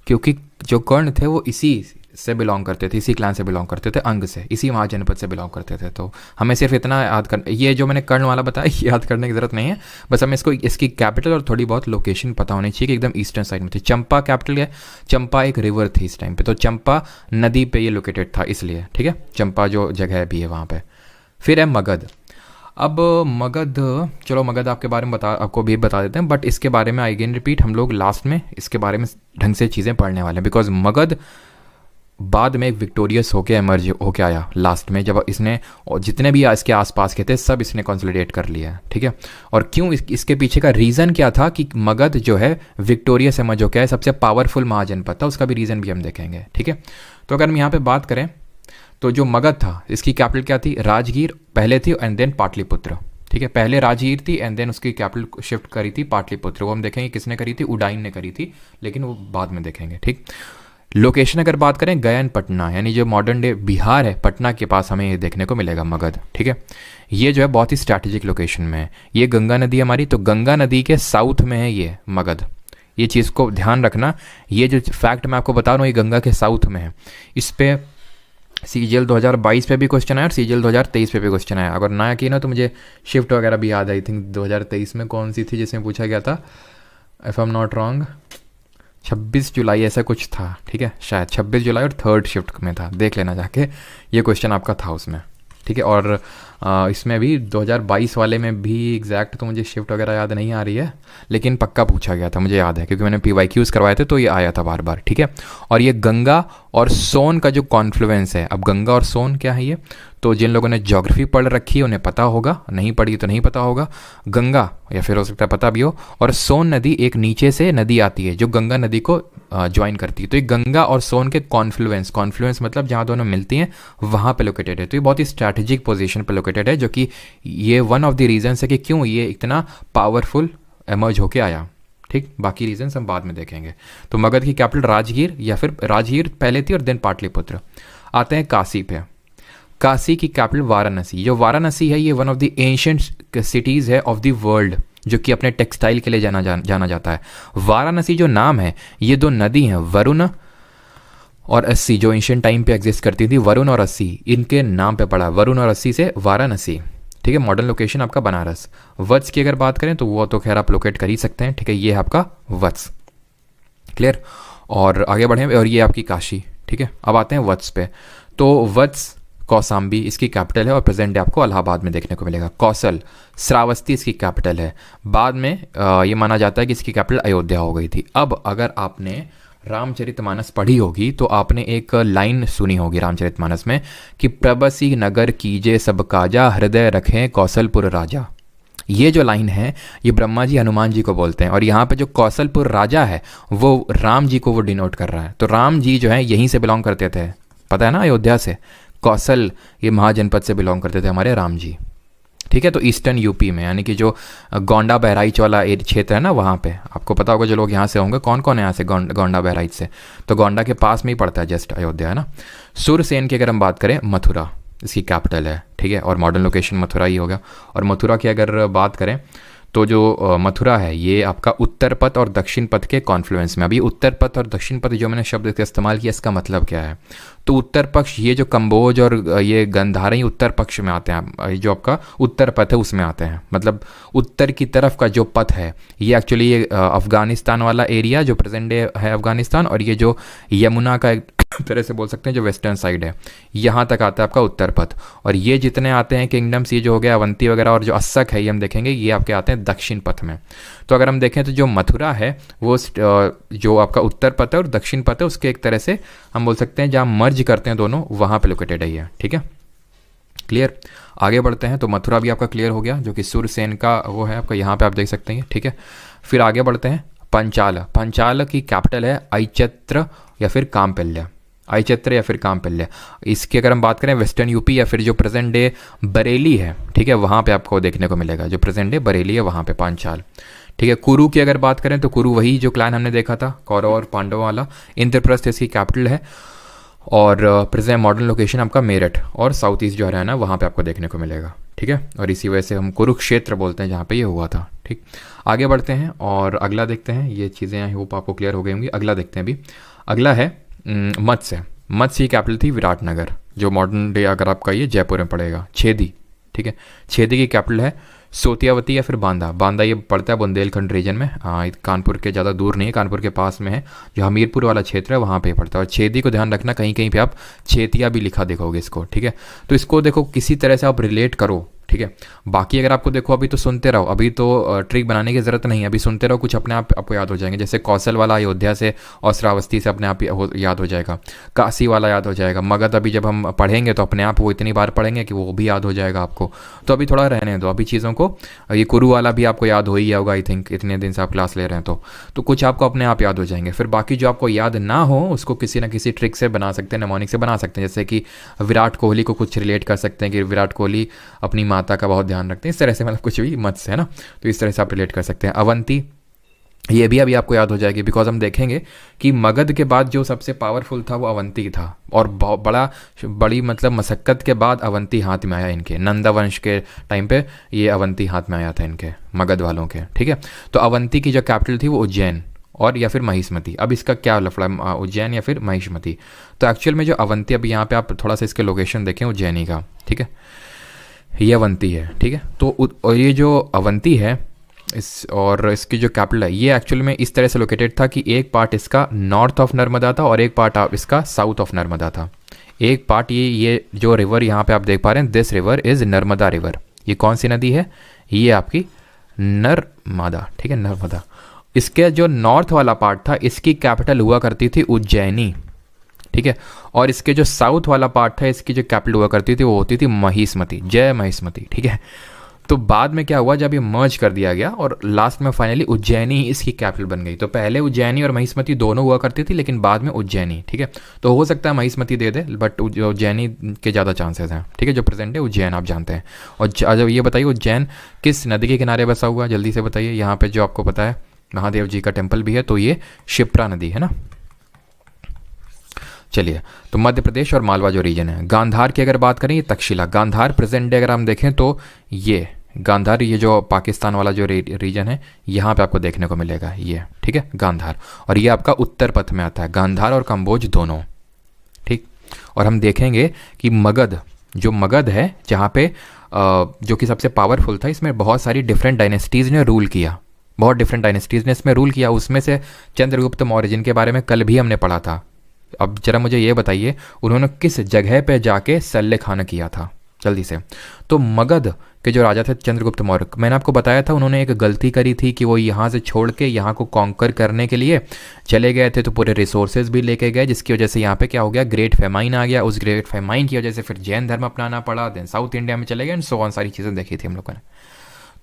क्योंकि जो कर्ण थे वो इसी से बिलोंग करते थे, इसी क्लैन से बिलोंग करते थे, अंग से, इसी महाजनपद से बिलोंग करते थे। तो हमें सिर्फ इतना याद कर, ये जो मैंने कर्ण वाला बताया ये याद करने की जरूरत नहीं है, बस हमें इसको इसकी कैपिटल और थोड़ी बहुत लोकेशन पता होनी चाहिए कि एकदम ईस्टर्न साइड में थी। चंपा कैपिटल है, चंपा एक रिवर थी इस टाइम पे, तो चंपा नदी पे ये लोकेटेड था इसलिए, ठीक है, चंपा जो जगह भी है वहाँ पे। फिर है मगध। अब मगध, चलो मगध आपके बारे में आपको भी बता देते हैं, बट इसके बारे में अगेन रिपीट, हम लोग लास्ट में इसके बारे में ढंग से चीज़ें पढ़ने वाले हैं, बिकॉज मगध बाद में एक विक्टोरियस होके एमर्ज होके आया लास्ट में, जब इसने, और जितने भी इसके आसपास के थे सब इसने कंसोलिडेट कर लिया, ठीक है। और क्यों, इसके पीछे का रीज़न क्या था कि मगध जो है विक्टोरियस एमर्ज होके आया, सबसे पावरफुल महाजनपद था, उसका भी रीज़न भी हम देखेंगे, ठीक है। तो अगर हम यहाँ पे बात करें तो जो मगध था इसकी कैपिटल क्या थी, राजगीर पहले थी एंड देन पाटलिपुत्र, ठीक है। पहले राजगीर थी एंड देन उसकी कैपिटल शिफ्ट करी थी पाटलिपुत्र, वो हम देखेंगे किसने करी थी, उडाइन ने करी थी, लेकिन वो बाद में देखेंगे, ठीक। लोकेशन अगर बात करें गया एंड पटना, यानी जो मॉडर्न डे बिहार है, पटना के पास हमें ये देखने को मिलेगा मगध, ठीक है। ये जो है बहुत ही स्ट्रैटेजिक लोकेशन में है, ये गंगा नदी हमारी, तो गंगा नदी के साउथ में है ये मगध, ये चीज़ को ध्यान रखना। ये जो फैक्ट मैं आपको बता रहा हूँ ये गंगा के साउथ में है। इस पे सीजीएल 2022 पे भी क्वेश्चन आया और सीजीएल 2023 पे भी क्वेश्चन आया। अगर ना किया ना तो मुझे शिफ्ट वगैरह भी याद आई थिंक 2023 में कौन सी थी जिसमें पूछा गया था, if I am not wrong 26 जुलाई ऐसा कुछ था, ठीक है, शायद 26 जुलाई और थर्ड शिफ्ट में था, देख लेना जाके, ये क्वेश्चन आपका था उसमें, ठीक है। और इसमें भी 2022 वाले में भी एग्जैक्ट तो मुझे शिफ्ट वगैरह याद नहीं आ रही है, लेकिन पक्का पूछा गया था, मुझे याद है क्योंकि मैंने PYQs करवाए थे तो ये आया था बार बार, ठीक है। और ये गंगा और सोन का जो कॉन्फ्लुएंस है, अब गंगा और सोन क्या है ये, तो जिन लोगों ने ज्योग्राफी पढ़ रखी है उन्हें पता होगा, नहीं पढ़ी तो नहीं पता होगा। गंगा, या फिर हो सकता है पता भी हो, और सोन नदी एक नीचे से नदी आती है जो गंगा नदी को ज्वाइन करती है, तो ये गंगा और सोन के कॉन्फ्लुएंस मतलब जहाँ दोनों मिलती हैं वहाँ पे लोकेटेड है, तो ये बहुत ही स्ट्रैटेजिक पोजीशन पे लोकेटेड है, जो कि ये वन ऑफ द रीजंस है कि क्यों ये इतना पावरफुल एमर्ज होके आया, ठीक, बाकी रीजंस हम बाद में देखेंगे। तो मगध की कैपिटल राजगीर, या फिर राजगीर पहले थी और देन पाटलिपुत्र। आते हैं काशी पे। काशी की कैपिटल वाराणसी। जो वाराणसी है ये one of the ancient cities है ऑफ द वर्ल्ड, जो कि अपने टेक्सटाइल के लिए जाना जाता है। वाराणसी जो नाम है, ये दो नदी हैं वरुण और अस्सी, जो एंशिएंट टाइम पे एग्जिस्ट करती थी, वरुण और अस्सी, इनके नाम पे पड़ा, वरुण और अस्सी से वाराणसी। ठीक है, मॉडर्न लोकेशन आपका बनारस। वत्स की अगर बात करें तो वो तो खैर आप लोकेट कर ही सकते हैं। ठीक है, ये है आपका वत्स। क्लियर, और आगे बढ़ें, और ये आपकी काशी। ठीक है, अब आते हैं वत्स पे। तो वत्स कौसाम्बी इसकी कैपिटल है और प्रेजेंट डे आपको इलाहाबाद में देखने को मिलेगा। कौशल श्रावस्ती इसकी कैपिटल है। बाद में ये माना जाता है कि इसकी कैपिटल अयोध्या हो गई थी। अब अगर आपने रामचरितमानस पढ़ी होगी तो आपने एक लाइन सुनी होगी रामचरितमानस में कि प्रबसी नगर कीजे सब काजा, हृदय रखें कौशलपुर राजा। ये जो लाइन है ये ब्रह्मा जी हनुमान जी को बोलते हैं, और यहाँ पे जो कौशलपुर राजा है वो राम जी को वो डिनोट कर रहा है। तो राम जी जो है यहीं से बिलोंग करते थे, पता है ना, अयोध्या से। कौशल ये महाजनपद से बिलोंग करते थे हमारे राम जी। ठीक है, तो ईस्टर्न यूपी में, यानी कि जो गोंडा बहराइच वाला क्षेत्र है ना, वहाँ पे आपको पता होगा, जो लोग यहाँ से होंगे, कौन कौन है यहाँ से गोंडा बहराइच से, तो गोंडा के पास में ही पड़ता है जस्ट अयोध्या, है ना। सुरसेन की अगर हम बात करें, मथुरा इसकी कैपिटल है। ठीक है, और मॉडर्न लोकेशन मथुरा ही होगा। और मथुरा की अगर बात करें तो जो मथुरा है ये आपका उत्तर पथ और दक्षिण पथ के कॉन्फ्लुएंस में। अभी उत्तर पथ और दक्षिण पथ जो मैंने शब्द का इस्तेमाल किया, इसका मतलब क्या है? तो उत्तर पक्ष ये जो कंबोज और ये गंधारा ही उत्तर पक्ष में आते हैं, जो आपका उत्तर पथ है उसमें आते हैं। मतलब उत्तर की तरफ का जो पथ है ये एक्चुअली ये अफगानिस्तान वाला एरिया जो प्रेजेंट डे है अफगानिस्तान, और ये जो यमुना का एक तरह से बोल सकते हैं जो वेस्टर्न साइड है, यहाँ तक आता है आपका उत्तर पथ। और ये जितने आते हैं किंगडम्स, ये जो हो गया अवंती वगैरह और जो अस्सक है, ये हम देखेंगे ये आपके आते हैं दक्षिण पथ में। तो अगर हम देखें तो जो मथुरा है वो जो आपका उत्तर पथ है और दक्षिण पथ है, उसके एक तरह से हम बोल सकते हैं जहाँ मर्ज करते हैं दोनों, वहाँ पे लोकेटेड है ये। ठीक है, क्लियर। आगे बढ़ते हैं, तो मथुरा भी आपका क्लियर हो गया, जो कि सुरसेन का वो है आपका, यहाँ पे आप देख सकते हैं। ठीक है, फिर आगे बढ़ते हैं, पंचाल। पंचाल की कैपिटल है आइचत्र या फिर कामपल्य, आइचत्र या फिर कामपल्य। इसकी अगर हम बात करें वेस्टर्न यूपी या फिर जो प्रेजेंट डे बरेली है, ठीक है, वहाँ पे आपको देखने को मिलेगा, जो प्रेजेंट डे बरेली है वहाँ पे पांचाल। ठीक है, कुरु की अगर बात करें तो कुरु वही जो क्लैन हमने देखा था कौरव और पांडवों वाला, इंद्रप्रस्थ इसकी कैपिटल है। और प्रेजेंट मॉडर्न लोकेशन आपका मेरठ और साउथ ईस्ट जो हरियाणा वहाँ पे आपको देखने को मिलेगा। ठीक है, और इसी वजह से हम कुरुक्षेत्र बोलते हैं जहाँ पे ये हुआ था। ठीक, आगे बढ़ते हैं और अगला देखते हैं। ये चीज़ें आई होप आपको क्लियर हो गई होंगी। अगला देखते हैं अभी। अगला है मत्स्य। मत्स्य की कैपिटल थी विराटनगर, जो मॉडर्न डे अगर आपका ये जयपुर में पड़ेगा। छेदी, ठीक है, छेदी की कैपिटल है सोतियावती या फिर बांदा। बांदा ये पड़ता है बुंदेलखंड रीजन में, कानपुर के ज़्यादा दूर नहीं है, कानपुर के पास में है। जो हमीरपुर वाला क्षेत्र है वहाँ पे पड़ता है। और छेदी को ध्यान रखना, कहीं कहीं पे आप छेतिया भी लिखा देखोगे इसको। ठीक है, तो इसको देखो किसी तरह से आप रिलेट करो। ठीक है, बाकी अगर आपको देखो अभी तो सुनते रहो, अभी तो ट्रिक बनाने की ज़रूरत नहीं है, अभी सुनते रहो, कुछ अपने आप आपको याद हो जाएंगे। जैसे कौशल वाला अयोध्या से और श्रावस्ती से अपने आप याद हो जाएगा, काशी वाला याद हो जाएगा, मगध अभी जब हम पढ़ेंगे तो अपने आप वो इतनी बार पढ़ेंगे कि वो भी याद हो जाएगा आपको। तो अभी थोड़ा रहने दो अभी चीज़ों को। ये कुरु वाला भी आपको याद हो ही होगा, आई थिंक, इतने दिन से आप क्लास ले रहे हैं तो कुछ आपको अपने आप याद हो जाएंगे। फिर बाकी जो आपको याद ना हो उसको किसी ना किसी ट्रिक से बना सकते हैं, नेमोनिक से बना सकते हैं। जैसे कि विराट कोहली को कुछ रिलेट कर सकते हैं कि विराट कोहली अपनी माता का बहुत ध्यान रखते हैं, इस तरह से, मतलब कुछ भी मत से, है ना, तो इस तरह से आप रिलेट कर सकते हैं। अवंती ये भी अभी आपको याद हो जाएगी, बिकॉज हम देखेंगे कि मगध के बाद जो सबसे पावरफुल था वो अवंती था, और बड़ी मतलब मशक्क़त के बाद अवंती हाथ में आया इनके। नंदा वंश के टाइम पे ये अवंती हाथ में आया था इनके, मगध वालों के। ठीक है, तो अवंती की जो कैपिटल थी वो उज्जैन और या फिर महिष्मती। अब इसका क्या लफड़ा, उज्जैन या फिर महिष्मती। तो एक्चुअल में जो अवंती, अभी यहाँ पे आप थोड़ा सा इसके लोकेशन देखें उज्जैनी का। ठीक है, ये अवंती है। ठीक है, तो और ये जो अवंती है और इसकी जो कैपिटल है ये एक्चुअल में इस तरह से लोकेटेड था कि एक पार्ट इसका नॉर्थ ऑफ नर्मदा था और एक पार्ट इसका साउथ ऑफ नर्मदा था। एक पार्ट ये जो रिवर यहाँ पे आप देख पा रहे हैं, this river is Narmada river. ये कौन सी नदी है? ये आपकी नर्मदा। ठीक है, नर्मदा। इसके जो नॉर्थ वाला पार्ट था इसकी कैपिटल हुआ करती थी उज्जैनी। ठीक है, और इसके जो साउथ वाला पार्ट था इसकी जो कैपिटल हुआ करती थी वो होती थी महिष्मती, जय महिष्मती। ठीक है, तो बाद में क्या हुआ, जब ये मर्ज कर दिया गया और लास्ट में फाइनली उज्जैनी इसकी कैपिटल बन गई। तो पहले उज्जैनी और महिष्मती दोनों हुआ करती थी, लेकिन बाद में उज्जैनी। ठीक है, तो हो सकता है महिष्मती दे दे, बट उज्जैनी के ज़्यादा चांसेस हैं। ठीक है, जो प्रेजेंट है उज्जैन आप जानते हैं। और जब ये बताइए उज्जैन किस नदी के किनारे बसा हुआ, जल्दी से बताइए। यहाँ पे जो आपको पता है महादेव जी का टेम्पल भी है। तो ये शिप्रा नदी है ना। चलिए, तो मध्य प्रदेश और मालवा जो रीजन है, गांधार की अगर बात करें, ये तक्षशिला, गांधार प्रेजेंट डे अगर हम देखें तो ये गांधार, ये जो पाकिस्तान वाला जो रीजन है यहाँ पे आपको देखने को मिलेगा ये, ठीक है, गांधार। और ये आपका उत्तर पथ में आता है, गांधार और कंबोज दोनों, ठीक। और हम देखेंगे कि मगध, जो मगध है जहाँ पे जो कि सबसे पावरफुल था, इसमें बहुत सारी डिफरेंट डायनेस्टीज़ ने रूल किया, बहुत डिफरेंट डायनेस्टीज़ ने इसमें रूल किया। उसमें से चंद्रगुप्त मौर्य, जिनके बारे में कल भी हमने पढ़ा था। अब जरा मुझे ये बताइए, उन्होंने किस जगह पे जाके सल्ले खाना किया था, जल्दी से। तो मगध के जो राजा थे चंद्रगुप्त मौर्य, मैंने आपको बताया था उन्होंने एक गलती करी थी कि वो यहाँ से छोड़ के यहाँ को कॉन्कर करने के लिए चले गए थे, तो पूरे रिसोर्सेज भी लेके गए, जिसकी वजह से यहाँ पे क्या हो गया, ग्रेट फेमाइन आ गया। उस ग्रेट फेमाइन की वजह से फिर जैन धर्म अपनाना पड़ा, देन साउथ इंडिया में चले गए, एंड सो ऑन, सारी चीज़ें देखी थी हम लोगों ने।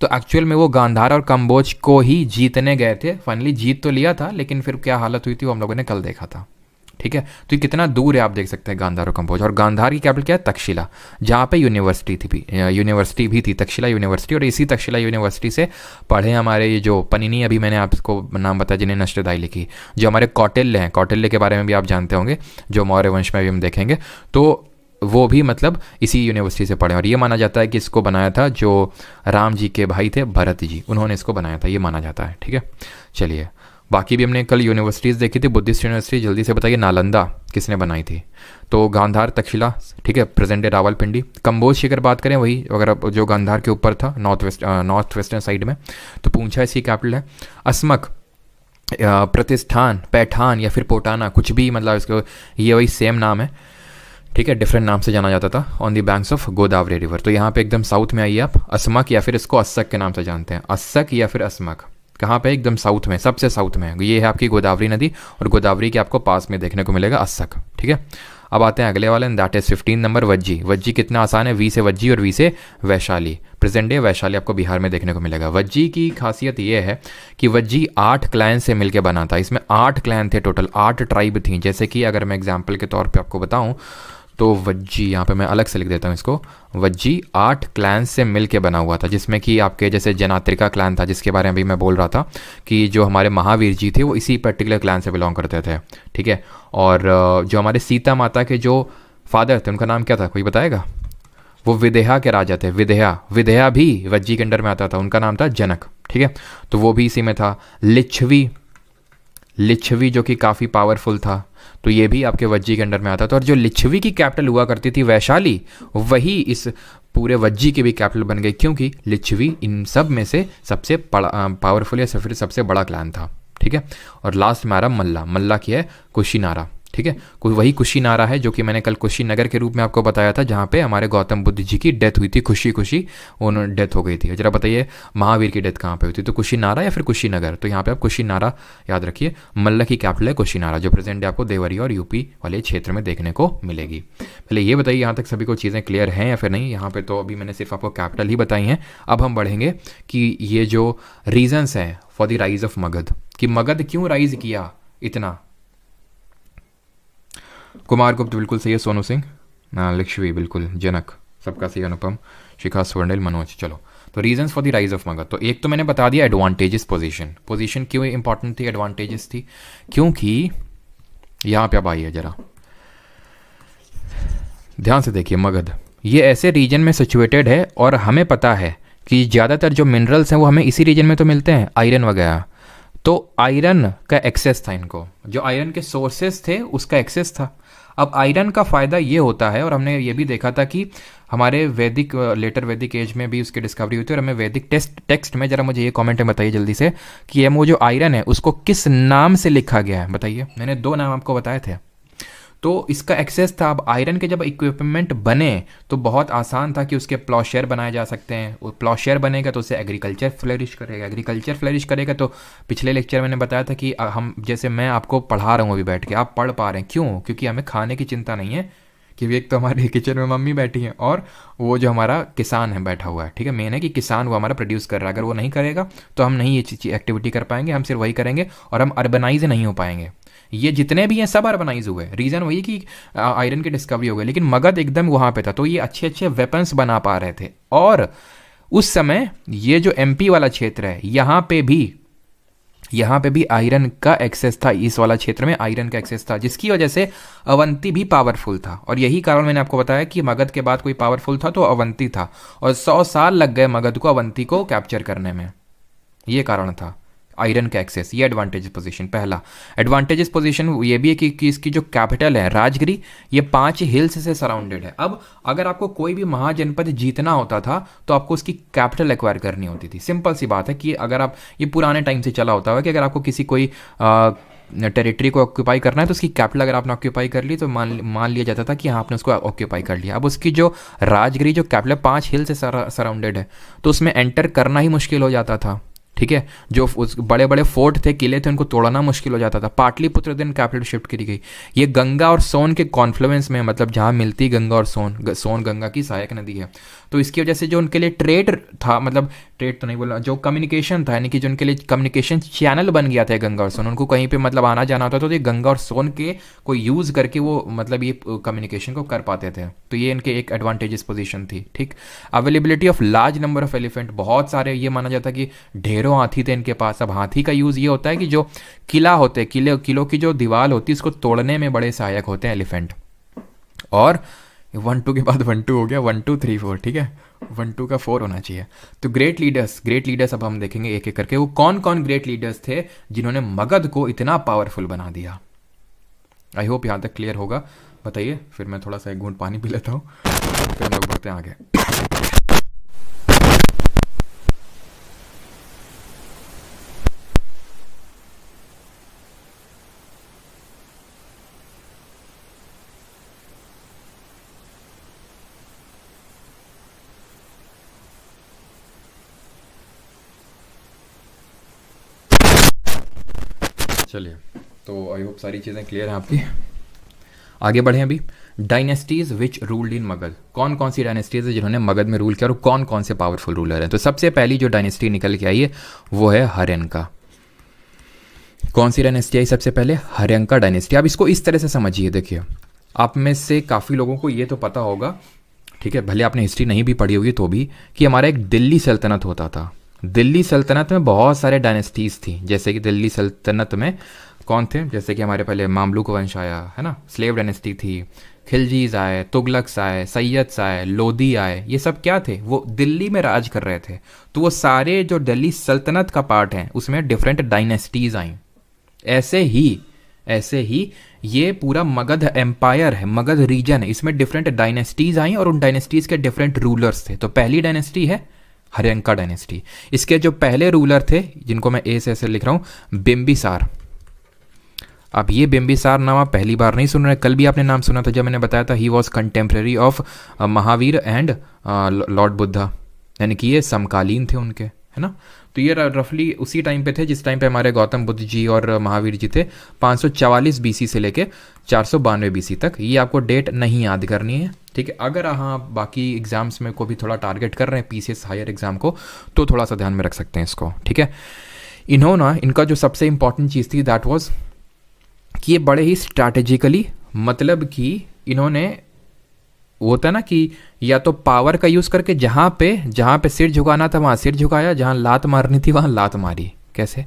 तो एक्चुअल में वो गांधार और कंबोज को ही जीतने गए थे, फाइनली जीत तो लिया था, लेकिन फिर क्या हालत हुई थी वो हम लोगों ने कल देखा था, ठीक है। तो ये कितना दूर है आप देख सकते हैं, गांधार और कंबोज। और गांधार की कैपिटल क्या है, तक्षशिला, जहाँ पे यूनिवर्सिटी भी थी, तक्षशिला यूनिवर्सिटी। और इसी तक्षशिला यूनिवर्सिटी से पढ़े हमारे ये जो पनिनी, अभी मैंने आपको नाम बताया, जिन्हें नष्टदाई लिखी, जो हमारे कौटिल्य हैं, कौटिल्य के बारे में भी आप जानते होंगे, जो मौर्य वंश में भी हम देखेंगे, तो वो भी मतलब इसी यूनिवर्सिटी से पढ़े। और ये माना जाता है कि इसको बनाया था जो राम जी के भाई थे भरत जी, उन्होंने इसको बनाया था, ये माना जाता है, ठीक है। चलिए, बाकी भी हमने कल यूनिवर्सिटीज़ देखी थी, बुद्धिस्ट यूनिवर्सिटी, जल्दी से बताइए, नालंदा किसने बनाई थी, तो गांधार, तक्षशिला, ठीक है, प्रेजेंट डे रावलपिंडी। कंबोज की अगर बात करें, वही अगर जो गांधार के ऊपर था, नॉर्थ वेस्टर्न साइड में, तो पूंछा इसकी कैपिटल है। असमक, प्रतिष्ठान, पैठान या फिर पोटाना, कुछ भी मतलब इसको, ये वही सेम नाम है, ठीक है, डिफरेंट नाम से जाना जाता था, on the banks of Godavari river. तो यहाँ पे एकदम साउथ में आइए आप, असमक या फिर इसको अस्सक के नाम से जानते हैं, अस्सक या फिर असमक, कहाँ पे, एकदम साउथ में, सबसे साउथ में, ये है आपकी गोदावरी नदी, और गोदावरी के आपको पास में देखने को मिलेगा अस्सक, ठीक है। अब आते हैं अगले वाले, that is 15 number, Vajji. Vajji कितना आसान है, वी से वज्जी और वी से वैशाली। प्रेजेंट डे वैशाली आपको बिहार में देखने को मिलेगा। वज्जी की खासियत ये है कि वज्जी 8 क्लैन से मिलकर बना था, इसमें 8 क्लैन थे टोटल, 8 ट्राइब थी। जैसे कि अगर मैं एग्जाम्पल के तौर पर आपको बताऊँ तो वज्जी, यहाँ पे मैं अलग से लिख देता हूँ इसको, वज्जी 8 क्लैन से मिल के बना हुआ था, जिसमें कि आपके जैसे जनात्रिका क्लैन था, जिसके बारे में भी मैं बोल रहा था कि जो हमारे महावीर जी थे वो इसी पर्टिकुलर क्लैन से बिलोंग करते थे, ठीक है। और जो हमारे सीता माता के जो फादर थे, उनका नाम क्या था, कोई बताएगा? वो विदेहा के राजा थे, विदेहा भी वज्जी के अंडर में आता था, उनका नाम था जनक, ठीक है, तो वो भी इसी में था। लिच्छवी जो कि काफ़ी पावरफुल था, तो ये भी आपके वज्जी के अंडर में आता था। और जो लिच्छवी की कैपिटल हुआ करती थी वैशाली, वही इस पूरे वज्जी की भी कैपिटल बन गई, क्योंकि लिच्छवी इन सब में से सबसे पावरफुल या फिर सबसे बड़ा क्लैन था, ठीक है। और लास्ट में आ रहा मल्ला की है कुशीनारा, ठीक है, वही कुशीनारा है जो कि मैंने कल कुशीनगर के रूप में आपको बताया था, जहाँ पे हमारे गौतम बुद्ध जी की डेथ हुई थी, खुशी उन्होंने डेथ हो गई थी। जरा बताइए महावीर की डेथ कहाँ पे हुई थी, तो कुशीनारा या फिर कुशीनगर, तो यहाँ पे आप कुशीनारा याद रखिए। मल्ल की कैपिटल है कुशीनारा, जो प्रेजेंट डे आपको देवरिया और यूपी वाले क्षेत्र में देखने को मिलेगी। पहले ये बताइए यहाँ तक सभी को चीज़ें क्लियर हैं या फिर नहीं। यहाँ पे तो अभी मैंने सिर्फ आपको कैपिटल ही बताई हैं। अब हम बढ़ेंगे कि ये जो रीजन्स हैं for the rise of Magadh, कि मगध क्यों राइज किया इतना। कुमार गुप्त बिल्कुल सही है, सोनू सिंह, लिच्छवी बिल्कुल, जनक सबका सही, अनुपम, शिखा स्वर्णिल, मनोज। चलो, तो reasons for the rise of Magadh, तो एक तो मैंने बता दिया एडवांटेजेस, पोजीशन क्यों इंपॉर्टेंट थी, एडवांटेजेस थी क्योंकि यहाँ पे अब आइए जरा ध्यान से देखिए, मगध ये ऐसे रीजन में सिचुएटेड है और हमें पता है कि ज़्यादातर जो मिनरल्स हैं वो हमें इसी रीजन में तो मिलते हैं, आयरन वगैरह। तो आयरन का एक्सेस था इनको, जो आयरन के सोर्सेस थे उसका एक्सेस था। अब आयरन का फ़ायदा ये होता है, और हमने ये भी देखा था कि हमारे वैदिक लेटर वैदिक एज में भी उसकी डिस्कवरी हुई थी। और हमें वैदिक टेक्स्ट में, जरा मुझे ये कमेंट में बताइए जल्दी से कि ये वो जो आयरन है उसको किस नाम से लिखा गया है, बताइए। मैंने 2 नाम आपको बताए थे, तो इसका एक्सेस था। अब आयरन के जब इक्विपमेंट बने तो बहुत आसान था कि उसके प्लॉशेयर बनाए जा सकते हैं। वो प्लॉशेयर बनेगा तो उससे एग्रीकल्चर फ्लरिश करेगा। तो पिछले लेक्चर मैंने बताया था कि हम, जैसे मैं आपको पढ़ा रहा हूँ अभी बैठ के, आप पढ़ पा रहे हैं, क्यों? क्योंकि हमें खाने की चिंता नहीं है, कि एक तो हमारे किचन में मम्मी बैठी हैं और वो जो हमारा किसान है बैठा हुआ है, ठीक है। मेन है कि किसान वो हमारा प्रोड्यूस कर रहा है, अगर वो नहीं करेगा तो हम नहीं ये एक्टिविटी कर पाएंगे, हम सिर्फ वही करेंगे और हम अर्बनाइज नहीं हो पाएंगे। ये जितने भी हैं सब अर्बनाइज हुए, रीज़न वही कि आयरन की डिस्कवरी हो गई। लेकिन मगध एकदम वहाँ पे था, तो ये अच्छे अच्छे वेपन्स बना पा रहे थे। और उस समय ये जो एमपी वाला क्षेत्र है, यहाँ पे भी यहाँ पे भी आयरन का एक्सेस था, इस वाला क्षेत्र में आयरन का एक्सेस था, जिसकी वजह से अवंती भी पावरफुल था। और यही कारण मैंने आपको बताया कि मगध के बाद कोई पावरफुल था तो अवंती था, और 100 साल लग गए मगध को अवंती को कैप्चर करने में। ये कारण था आयरन का एक्सेस। ये एडवांटेजेस पोजीशन पहला। एडवांटेजेस पोजीशन ये भी है कि इसकी जो कैपिटल है राजगिरी, ये 5 हिल्स से सराउंडेड है। अब अगर आपको कोई भी महाजनपद जीतना होता था तो आपको उसकी कैपिटल एक्वायर करनी होती थी। सिंपल सी बात है कि अगर आप, ये पुराने टाइम से चला होता है कि अगर आपको किसी कोई टेरिटरी को ऑक्यूपाई करना है तो उसकी कैपिटल अगर आपने ऑक्यूपाई कर ली तो मान लिया जाता था कि हाँ आपने उसको ऑक्यूपाई कर लिया। अब उसकी जो राजगिरी जो कैपिटल 5 हिल से सराउंडेड है तो उसमें एंटर करना ही मुश्किल हो जाता था। ठीक है, जो उस बड़े बड़े फोर्ट थे, किले थे, उनको तोड़ना मुश्किल हो जाता था। पाटलिपुत्र दिन कैपिटल शिफ्ट करी गई। ये गंगा और सोन के कॉन्फ्लुएंस में, मतलब जहाँ मिलती गंगा और सोन गंगा की सहायक नदी है, तो इसकी वजह से जो उनके लिए ट्रेड था, मतलब ट्रेड तो नहीं बोला, जो कम्युनिकेशन था, यानी कि जो उनके लिए कम्युनिकेशन चैनल बन गया था गंगा और सोन, उनको कहीं पे मतलब आना जाना होता था तो ये गंगा और सोन के को यूज़ करके वो मतलब ये कम्युनिकेशन को कर पाते थे। तो ये इनके एक एडवांटेजेस पोजीशन थी। ठीक, availability of large number of elephant, बहुत सारे, ये माना जाता कि ढेरों हाथी थे इनके पास। अब हाथी का यूज़ ये होता है कि जो किला होते, किलों की जो दीवार होती है उसको तोड़ने में बड़े सहायक होते हैं एलिफेंट। और 1-2 के बाद 1-2 हो गया, 1-2 3-4, ठीक है, 1-2 का 4 होना चाहिए। तो ग्रेट लीडर्स अब हम देखेंगे एक एक करके वो कौन कौन ग्रेट लीडर्स थे जिन्होंने मगध को इतना पावरफुल बना दिया। आई होप यहाँ तक क्लियर होगा। बताइए, फिर मैं थोड़ा सा एक घूंट पानी पी लेता हूँ, फिर हम लोग बढ़ते हैं आगे। चलिए, तो आई होप सारी चीज़ें क्लियर हैं आपकी। आगे बढ़े अभी। डायनेस्टीज विच रूल्ड इन मगध, कौन कौन सी डायनेस्टीज है जिन्होंने मगध में रूल किया और कौन कौन से पावरफुल रूलर हैं। तो सबसे पहली जो डायनेस्टी निकल के आई है वो है हर्यंका। कौन सी डायनेस्टी आई सबसे पहले? हर्यंका डायनेस्टी। आप इसको इस तरह से समझिए, देखिए, आप में से काफ़ी लोगों को ये तो पता होगा, ठीक है, भले आपने हिस्ट्री नहीं भी पढ़ी होगी तो भी, कि हमारा एक दिल्ली सल्तनत होता था। दिल्ली सल्तनत में बहुत सारे डायनेस्टीज़ थी। जैसे कि दिल्ली सल्तनत में कौन थे? जैसे कि हमारे पहले मामलुक वंश आया है ना, स्लेव डायनेस्टी थी, खिलजीज आए, तुगलक्स आए, सैयद्स आए, लोधी आए। ये सब क्या थे? वो दिल्ली में राज कर रहे थे। तो वो सारे जो दिल्ली सल्तनत का पार्ट है उसमें डिफरेंट डायनेस्टीज़ आई। ऐसे ही ये पूरा मगध एम्पायर है, मगध रीजन है, इसमें डिफरेंट डायनेस्टीज़ आई और उन डायनेस्टीज़ के डिफरेंट रूलर्स थे। तो पहली डायनेस्टी है हर्यंका डायनेस्टी। इसके जो पहले रूलर थे, जिनको मैं ए से ऐसे लिख रहा हूँ, बिम्बिसार। अब ये बिम्बिसार नाम आप पहली बार नहीं सुन रहे, कल भी आपने नाम सुना था जब मैंने बताया था he was contemporary of Mahavir and Lord Buddha, यानी कि ये समकालीन थे उनके, है ना। तो ये रफली उसी टाइम पे थे जिस टाइम पे हमारे गौतम बुद्ध जी और महावीर जी थे, 544 बीसी से लेके 492 बीसी तक। ये आपको डेट नहीं याद करनी है, ठीक है। अगर हाँ बाकी एग्जाम्स में को भी थोड़ा टारगेट कर रहे हैं, पीसीएस हायर एग्जाम को, तो थोड़ा सा ध्यान में रख सकते हैं इसको, ठीक है। इनका जो सबसे इंपॉर्टेंट चीज़ थी दैट वाज कि ये बड़े ही स्ट्रैटेजिकली, मतलब कि इन्होंने, वो होता है ना कि या तो पावर का यूज़ करके जहाँ पे सिर झुकाना था वहाँ सिर झुकाया, जहाँ लात मारनी थी वहाँ लात मारी। कैसे?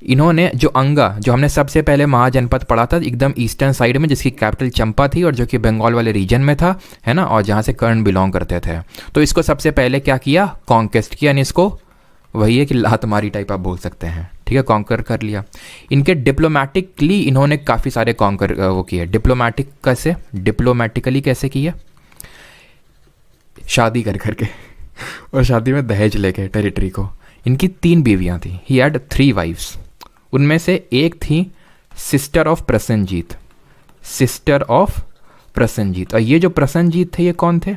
इन्होंने जो अंगा, जो हमने सबसे पहले महाजनपद पढ़ा था एकदम ईस्टर्न साइड में, जिसकी कैपिटल चंपा थी और जो कि बंगाल वाले रीजन में था, है ना, और जहाँ से कर्ण बिलोंग करते थे, तो इसको सबसे पहले क्या किया? कॉन्केस्ट किया। यानी इसको वही है कि लात मारी टाइप आप बोल सकते हैं, ठीक है, कॉन्कर कर लिया। इनके डिप्लोमेटिकली इन्होंने काफ़ी सारे कॉन्कर वो किए। डिप्लोमेटिकली कैसे किए? शादी कर करके और शादी में दहेज लेके टेरिटरी को। इनकी 3 बीवियां थी। He had 3 wifes. उनमें से एक थी सिस्टर ऑफ प्रसन्नजीत, और ये जो प्रसन्नजीत थे ये कौन थे?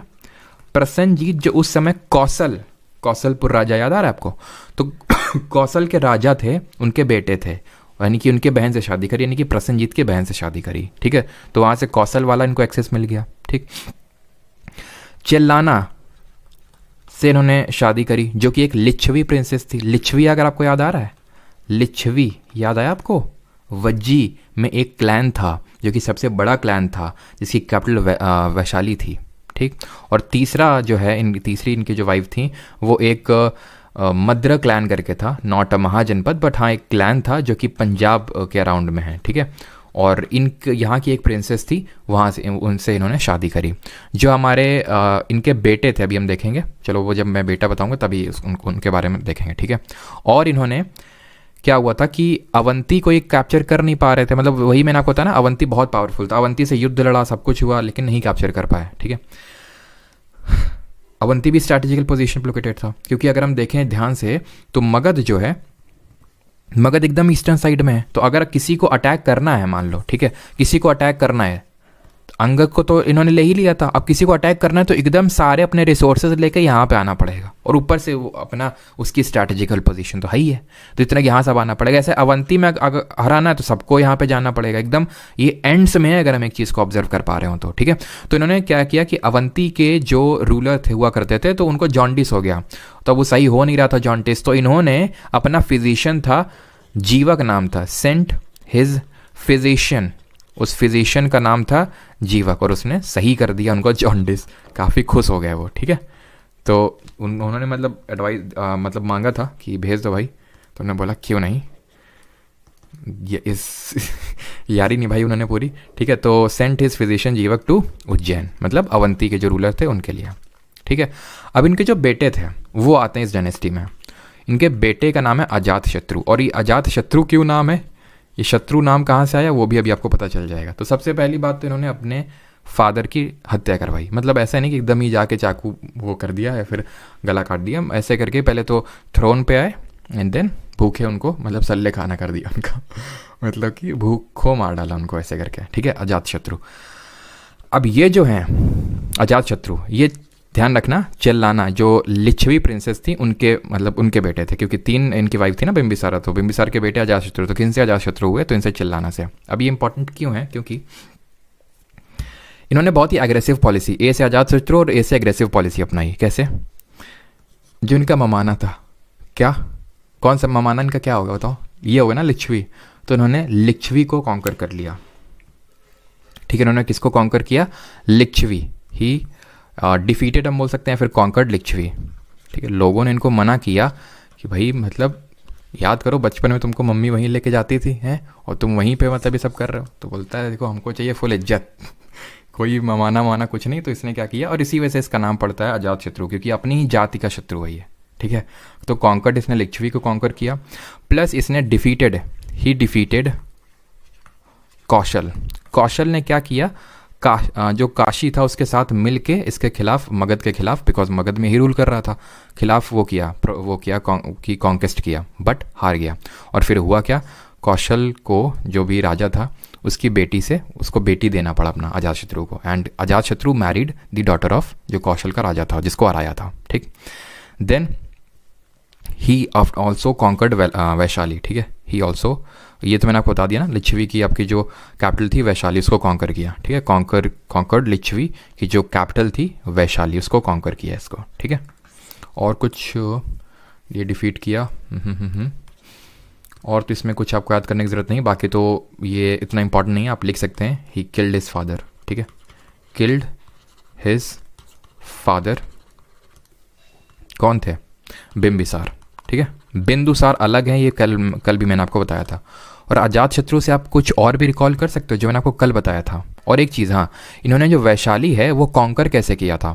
प्रसन्नजीत जो उस समय कौशलपुर राजा, याद आ रहा है आपको? तो कौशल के राजा थे, उनके बेटे थे, यानी कि उनके बहन से शादी करी, यानी कि प्रसन्नजीत की बहन से शादी करी, ठीक है। तो वहाँ से कौशल वाला इनको एक्सेस मिल गया, ठीक। चेल्लाना से इन्होंने शादी करी, जो कि एक लिच्छवी प्रिंसेस थी। लिच्छवी अगर आपको याद आ रहा है, लिच्छवी याद आया आपको? वज्जी में एक क्लैन था जो कि सबसे बड़ा क्लैन था, जिसकी कैपिटल वैशाली थी, ठीक। और तीसरा जो है, तीसरी इनकी जो वाइफ थी वो एक मद्र क्लैन करके था, नॉट अ महाजनपद, बट हाँ एक क्लैन था जो कि पंजाब के अराउंड में है, ठीक है। और यहाँ की एक प्रिंसेस थी, वहाँ से उनसे इन्होंने शादी करी। जो हमारे इनके बेटे थे, अभी हम देखेंगे, चलो वो जब मैं बेटा बताऊंगा तभी उनके बारे में देखेंगे, ठीक है। और इन्होंने क्या हुआ था कि अवंती को ये कैप्चर कर नहीं पा रहे थे, मतलब वही मैंने आपको बताया ना, अवंती बहुत पावरफुल था, अवंती से युद्ध लड़ा, सब कुछ हुआ, लेकिन नहीं कैप्चर कर पाए, ठीक है। अवंती भी स्ट्रैटेजिकल पोजीशन पर लोकेटेड था, क्योंकि अगर हम देखें ध्यान से तो मगध जो है, मगध एकदम ईस्टर्न साइड में है। तो अगर किसी को अटैक करना है, मान लो, ठीक है, किसी को अटैक करना है, अंगद को तो इन्होंने ले ही लिया था, अब किसी को अटैक करना है तो एकदम सारे अपने रिसोर्सेज लेकर यहाँ पे आना पड़ेगा, और ऊपर से वो अपना उसकी स्ट्रैटेजिकल पोजीशन तो है ही है, तो इतना यहाँ सब आना पड़ेगा। ऐसे अवंती में अगर हराना है तो सबको यहाँ पे जाना पड़ेगा, एकदम ये एंड्स में है, अगर हम एक चीज़ को ऑब्जर्व कर पा रहे हो तो, ठीक है। तो इन्होंने क्या किया कि अवंती के जो रूलर थे हुआ करते थे, तो उनको जॉन्डिस हो गया, तो वो सही हो नहीं रहा था जॉन्डिस, तो इन्होंने अपना फिजिशियन था, जीवक नाम था, सेंट हिज फिजिशियन, उस फिजिशियन का नाम था जीवक, और उसने सही कर दिया उनको जॉन्डिस। काफ़ी खुश हो गए वो, ठीक है। तो उन्होंने मतलब एडवाइस मतलब मांगा था कि भेज दो भाई, तो उन्होंने बोला क्यों नहीं, ये इस यारी निभाई उन्होंने पूरी, ठीक है। तो सेंट हिज फिजिशियन जीवक टू उज्जैन, मतलब अवंती के जो रूलर थे उनके लिए, ठीक है। अब इनके जो बेटे थे वो आते हैं इस डायनेस्टी में। इनके बेटे का नाम है अजात शत्रु, और ये अजात शत्रु क्यों नाम है, ये शत्रु नाम कहाँ से आया वो भी अभी आपको पता चल जाएगा। तो सबसे पहली बात तो इन्होंने अपने फादर की हत्या करवाई, मतलब ऐसा नहीं कि एकदम ही जाके चाकू वो कर दिया या फिर गला काट दिया, ऐसे करके पहले तो थ्रोन पे आए एंड देन भूखे उनको, मतलब सल्ले खाना कर दिया उनका मतलब कि भूखों मार डाला उनको ऐसे करके, ठीक है, अजात शत्रु। अब ये जो हैं अजात शत्रु, ये ध्यान रखना, चिल्लाना, जो लिच्छवी प्रिंसेस थी उनके मतलब उनके बेटे थे, क्योंकि 3 इनकी वाइफ थी ना बिंबिसारा, तो बिंबिसार के बेटे अजातशत्रु, तो किन से अजातशत्रु हुए, तो इनसे चिल्लाना से। अब ये इंपॉर्टेंट क्यों है, क्योंकि इन्होंने बहुत ही एग्रेसिव पॉलिसी, ए से अजातशत्रु और ए से एग्रेसिव पॉलिसी अपनाई। कैसे, जो इनका ममाना था, क्या कौन सा ममाना इनका क्या होगा बताओ, ये होगा ना लिच्छवी, तो इन्होंने लिच्छवी को कॉन्कर कर लिया, ठीक है। इन्होंने किसको कॉन्कर किया, लिच्छवी ही डिफीटेड हम बोल सकते हैं, फिर कॉन्कर्ड लिच्छवी, ठीक है। लोगों ने इनको मना किया कि भाई मतलब याद करो बचपन में तुमको मम्मी वहीं लेके जाती थी हैं, और तुम वहीं पे मतलब ये सब कर रहे हो, तो बोलता है देखो हमको चाहिए फुल इज्जत कोई ममाना माना कुछ नहीं। तो इसने क्या किया, और इसी वजह से इसका नाम पड़ता है अजात शत्रु, क्योंकि अपनी ही जाति का शत्रु है ये, ठीक है। तो कॉन्कर्ड, इसने लिच्छवी को कॉन्कर किया, प्लस इसने डिफीटेड कौशल। कौशल ने क्या किया, जो काशी था उसके साथ मिल के इसके खिलाफ, मगध के खिलाफ, बिकॉज मगध में ही रूल कर रहा था, खिलाफ वो किया कि कॉन्केस्ट किया, बट हार गया। और फिर हुआ क्या, कौशल को जो भी राजा था उसकी बेटी से उसको बेटी देना पड़ा अपना अजातशत्रु को, and Ajatashatru married the daughter of जो कौशल का राजा था जिसको हराया था, ठीक। Then he also conquered Vaishali, ठीक है। ही ऑल्सो, ये तो मैंने आपको बता दिया ना, लिच्छवी की आपकी जो कैपिटल थी वैशाली, उसको कॉन्कर किया, ठीक है। कॉन्कर्ड लिच्छवी की जो कैपिटल थी वैशाली, उसको कॉन्कर किया इसको, ठीक है। और कुछ ये डिफीट किया, और तो इसमें कुछ आपको याद करने की ज़रूरत नहीं, बाकी तो ये इतना इंपॉर्टेंट नहीं है, आप लिख सकते हैं ही किल्ड हिज फादर, ठीक है। किल्ड हिज फादर कौन थे, बिंबिसार, ठीक है। बिंदुसार अलग है, ये कल भी मैंने आपको बताया था। और अजातशत्रु से आप कुछ और भी रिकॉल कर सकते हो जो मैंने आपको कल बताया था। और एक चीज़, हाँ, इन्होंने जो वैशाली है वो कॉन्कर कैसे किया था,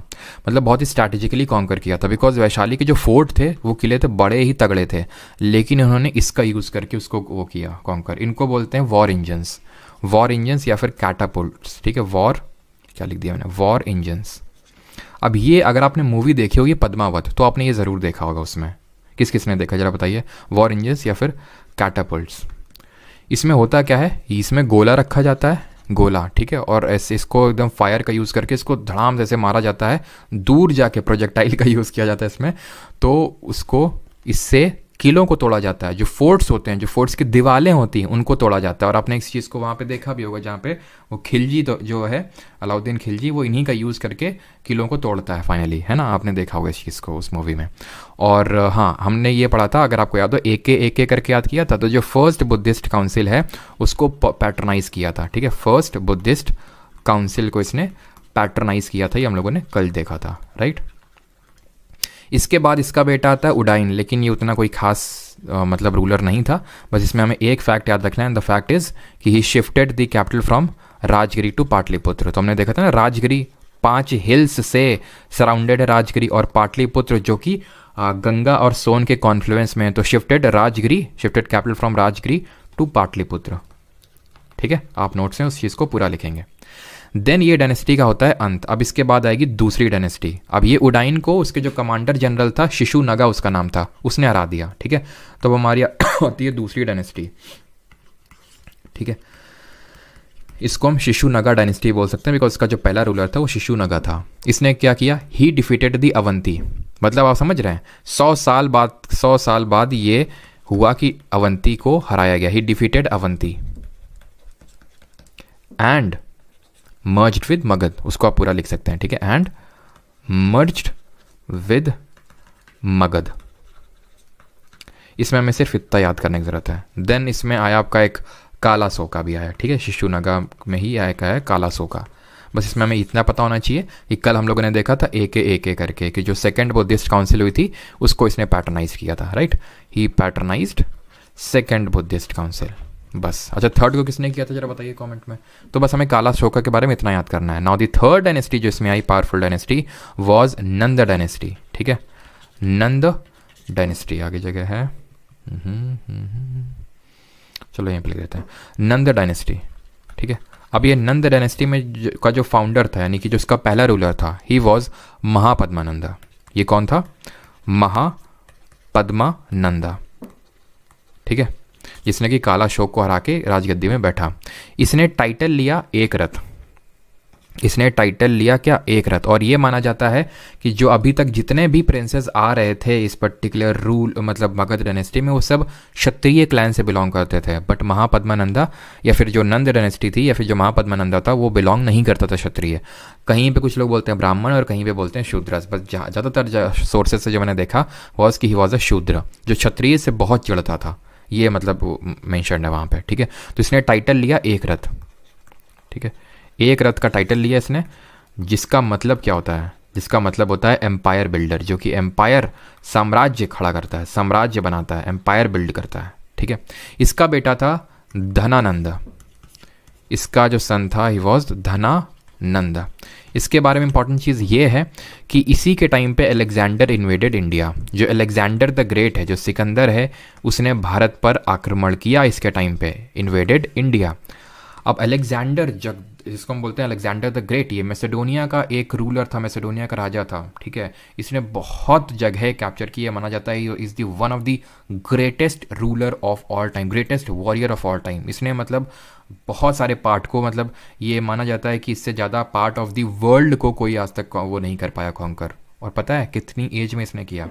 मतलब बहुत ही स्ट्रैटेजिकली कॉन्कर किया था, बिकॉज वैशाली के जो फोर्ट थे वो किले थे बड़े ही तगड़े थे, लेकिन इन्होंने इसका यूज़ करके उसको वो किया कॉन्कर। इनको बोलते हैं वॉर इंजन्स या फिर कैटापुल्ट्स, ठीक है। वॉर क्या लिख दिया मैंने, वॉर इंजन्स। अब ये अगर आपने मूवी देखी होगी पद्मावत, तो आपने ये ज़रूर देखा होगा, उसमें किस किस ने देखा जरा बताइए, वॉर इंजन्स या फिर कैटापुल्ट्स। इसमें होता क्या है, इसमें गोला रखा जाता है, गोला, ठीक है, और ऐसे इसको एकदम फायर का यूज़ करके इसको धड़ाम जैसे मारा जाता है, दूर जाके प्रोजेक्टाइल का यूज़ किया जाता है इसमें, तो उसको इससे किलों को तोड़ा जाता है, जो फोर्ट्स होते हैं, जो फोर्ट्स की दीवारें होती हैं उनको तोड़ा जाता है। और आपने इस चीज़ को वहाँ पे देखा भी होगा जहाँ पे वो खिलजी तो जो है अलाउद्दीन खिलजी, वो इन्हीं का यूज़ करके किलों को तोड़ता है फाइनली, है ना, आपने देखा होगा इस चीज़ को उस मूवी में। और हाँ, हमने ये पढ़ा था, अगर आपको याद हो, एक करके याद किया था, तो जो फर्स्ट बुद्धिस्ट काउंसिल है उसको पैट्रनाइज किया था, ठीक है। फर्स्ट बुद्धिस्ट काउंसिल को इसने पैट्रनाइज किया था, ये हम लोगों ने कल देखा था, राइट। इसके बाद इसका बेटा आता है उडाइन, लेकिन ये उतना कोई खास मतलब रूलर नहीं था। बस इसमें हमें एक फैक्ट याद रखना है, एंड द फैक्ट इज कि he shifted the capital from Rajgiri to Pataliputra. तो हमने देखा था ना, राजगिरी 5 हिल्स से सराउंडेड है राजगिरी, और पाटलिपुत्र जो कि गंगा और सोन के कॉन्फ्लुएंस में है। तो shifted capital from Rajgiri to Pataliputra. ठीक है, आप नोट्स में उस चीज़ को पूरा लिखेंगे। देन ये डायनेस्टी का होता है अंत। अब इसके बाद आएगी दूसरी डायनेस्टी। अब ये उडाइन को उसके जो कमांडर जनरल था, शिशुनगा उसका नाम था, उसने हरा दिया। ठीक है, तो अब हमारी होती है दूसरी डायनेस्टी। ठीक है, इसको हम शिशुनगा डायनेस्टी बोल सकते हैं, बिकॉज इसका जो पहला रूलर था वो शिशुनगा था। इसने क्या किया, ही डिफीटेड द अवंती। मतलब आप समझ रहे हैं, 100 साल बाद ये हुआ कि अवंती को हराया गया। ही defeated Avanti and merged with Magadh. उसको आप पूरा लिख सकते हैं। ठीक है, एंड मर्ज्ड विद मगध। इसमें हमें सिर्फ इतना याद करने की जरूरत है। देन इसमें आया आपका एक काला सोका भी आया। ठीक है, शिशुनगा में ही आया है काला सोका। बस इसमें हमें इतना पता होना चाहिए कि कल हम लोगों ने देखा था एक करके कि जो सेकेंड बुद्धिस्ट काउंसिल हुई थी उसको इसने पैटर्नाइज किया था। राइट, ही पैटर्नाइज्ड सेकेंड बुद्धिस्ट काउंसिल। बस। अच्छा, थर्ड को किसने किया था जरा बताइए कमेंट में। तो बस हमें काला शोका के बारे में इतना याद करना है। नाउ दी थर्ड डायनेस्टी जो इसमें आई, powerful dynasty, was Nanda dynasty. ठीक है, नंद डायनेस्टी आगे जगह है, चलो यहीं पे लिख देते हैं, नंद डायनेस्टी। ठीक है, अब ये नंद डायनेस्टी में का जो फाउंडर था, यानी कि जो इसका पहला रूलर था, ही वॉज महापद्मानंदा। ये कौन था, महापद्मानंदा। ठीक है, जिसने कि काला शोक को हरा के राजगद्दी में बैठा। इसने टाइटल लिया एक रथ। इसने टाइटल लिया क्या, एक रथ। और ये माना जाता है कि जो अभी तक जितने भी प्रिंसेस आ रहे थे इस पर्टिकुलर रूल मतलब मगध डायनेस्टी में, वो सब क्षत्रिय क्लैन से बिलोंग करते थे। बट महापद्मानंदा या फिर जो नंद डायनेस्टी थी या फिर जो महापद्मानंदा था वो बिलोंग नहीं करता था क्षत्रिय। कहीं पे कुछ लोग बोलते हैं ब्राह्मण और कहीं पे बोलते हैं शूद्र। बस ज़्यादातर सोर्सेज से जो मैंने देखा वॉज कि ही वॉज अ शूद्र, जो क्षत्रिय से बहुत चिढ़ता था। ये मतलब मेंशन है वहाँ पे। ठीक है, तो इसने टाइटल लिया एक रथ। ठीक है, एक रथ का टाइटल लिया इसने, जिसका मतलब क्या होता है, जिसका मतलब होता है एम्पायर बिल्डर, जो कि एम्पायर साम्राज्य खड़ा करता है, साम्राज्य बनाता है, एम्पायर बिल्ड करता है। ठीक है, इसका बेटा था धनानंद। इसका जो सन था ही वॉज धनानंद। इसके बारे में इंपॉर्टेंट चीज़ ये है कि इसी के टाइम पे अलेक्जेंडर इन्वेडेड इंडिया। जो अलेक्जेंडर द ग्रेट है, जो सिकंदर है, उसने भारत पर आक्रमण किया इसके टाइम पे, इन्वेडेड इंडिया। अब अलेक्जेंडर जिसको हम बोलते हैं अलेक्जेंडर द ग्रेट, ये मैसेडोनिया का एक रूलर था, मैसेडोनिया का राजा था। ठीक है, इसने बहुत जगह कैप्चर की है। माना जाता है is the one of the greatest ruler of all time, greatest warrior of all time. इसने मतलब बहुत सारे पार्ट को, मतलब ये माना जाता है कि इससे ज़्यादा पार्ट ऑफ द वर्ल्ड को कोई आज तक वो नहीं कर पाया कॉन्कर। और पता है कितनी एज में इसने किया,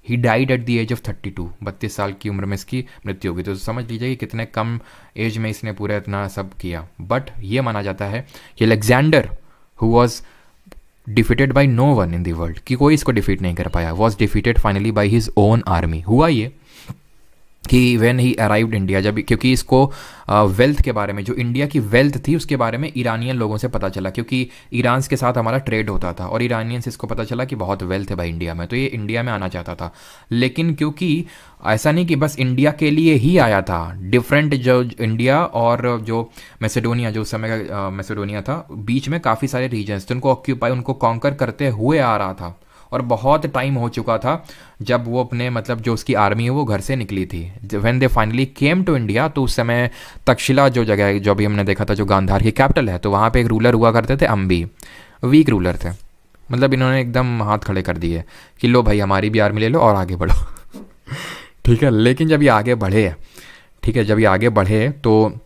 he died at the age of 32, 32 साल की उम्र में इसकी मृत्यु होगी। तो समझ लीजिए कि कितने कम एज में इसने पूरा इतना सब किया। बट ये माना जाता है कि Alexander who was defeated by no one in the world, कि कोई इसको डिफीट नहीं कर पाया, was defeated finally by his own army. हुआ ये कि व्हेन ही अराइव्ड इंडिया, जब क्योंकि इसको वेल्थ के बारे में, जो इंडिया की वेल्थ थी उसके बारे में ईरानियन लोगों से पता चला, क्योंकि ईरान के साथ हमारा ट्रेड होता था और ईरानियन से इसको पता चला कि बहुत वेल्थ है भाई इंडिया में, तो ये इंडिया में आना चाहता था। लेकिन क्योंकि ऐसा नहीं कि बस इंडिया के लिए ही आया था, डिफरेंट जो इंडिया और जो मैसेडोनिया, जो उस समय का मैसेडोनिया था, बीच में काफ़ी सारे रीजन्स थे, उनको ऑक्यूपाई, उनको कॉन्कर करते हुए आ रहा था। और बहुत टाइम हो चुका था जब वो अपने मतलब जो उसकी आर्मी है वो घर से निकली थी। When they finally came to India, तो उस समय तक्षशिला जो जगह है, जो भी हमने देखा था, जो गांधार की कैपिटल है, तो वहाँ पे एक रूलर हुआ करते थे अम्बी, वीक रूलर थे। मतलब इन्होंने एकदम हाथ खड़े कर दिए कि लो भाई हमारी भी आर्मी ले लो और आगे बढ़ो। ठीक है, लेकिन जब ये आगे बढ़े, ठीक है, जब ये आगे बढ़े तो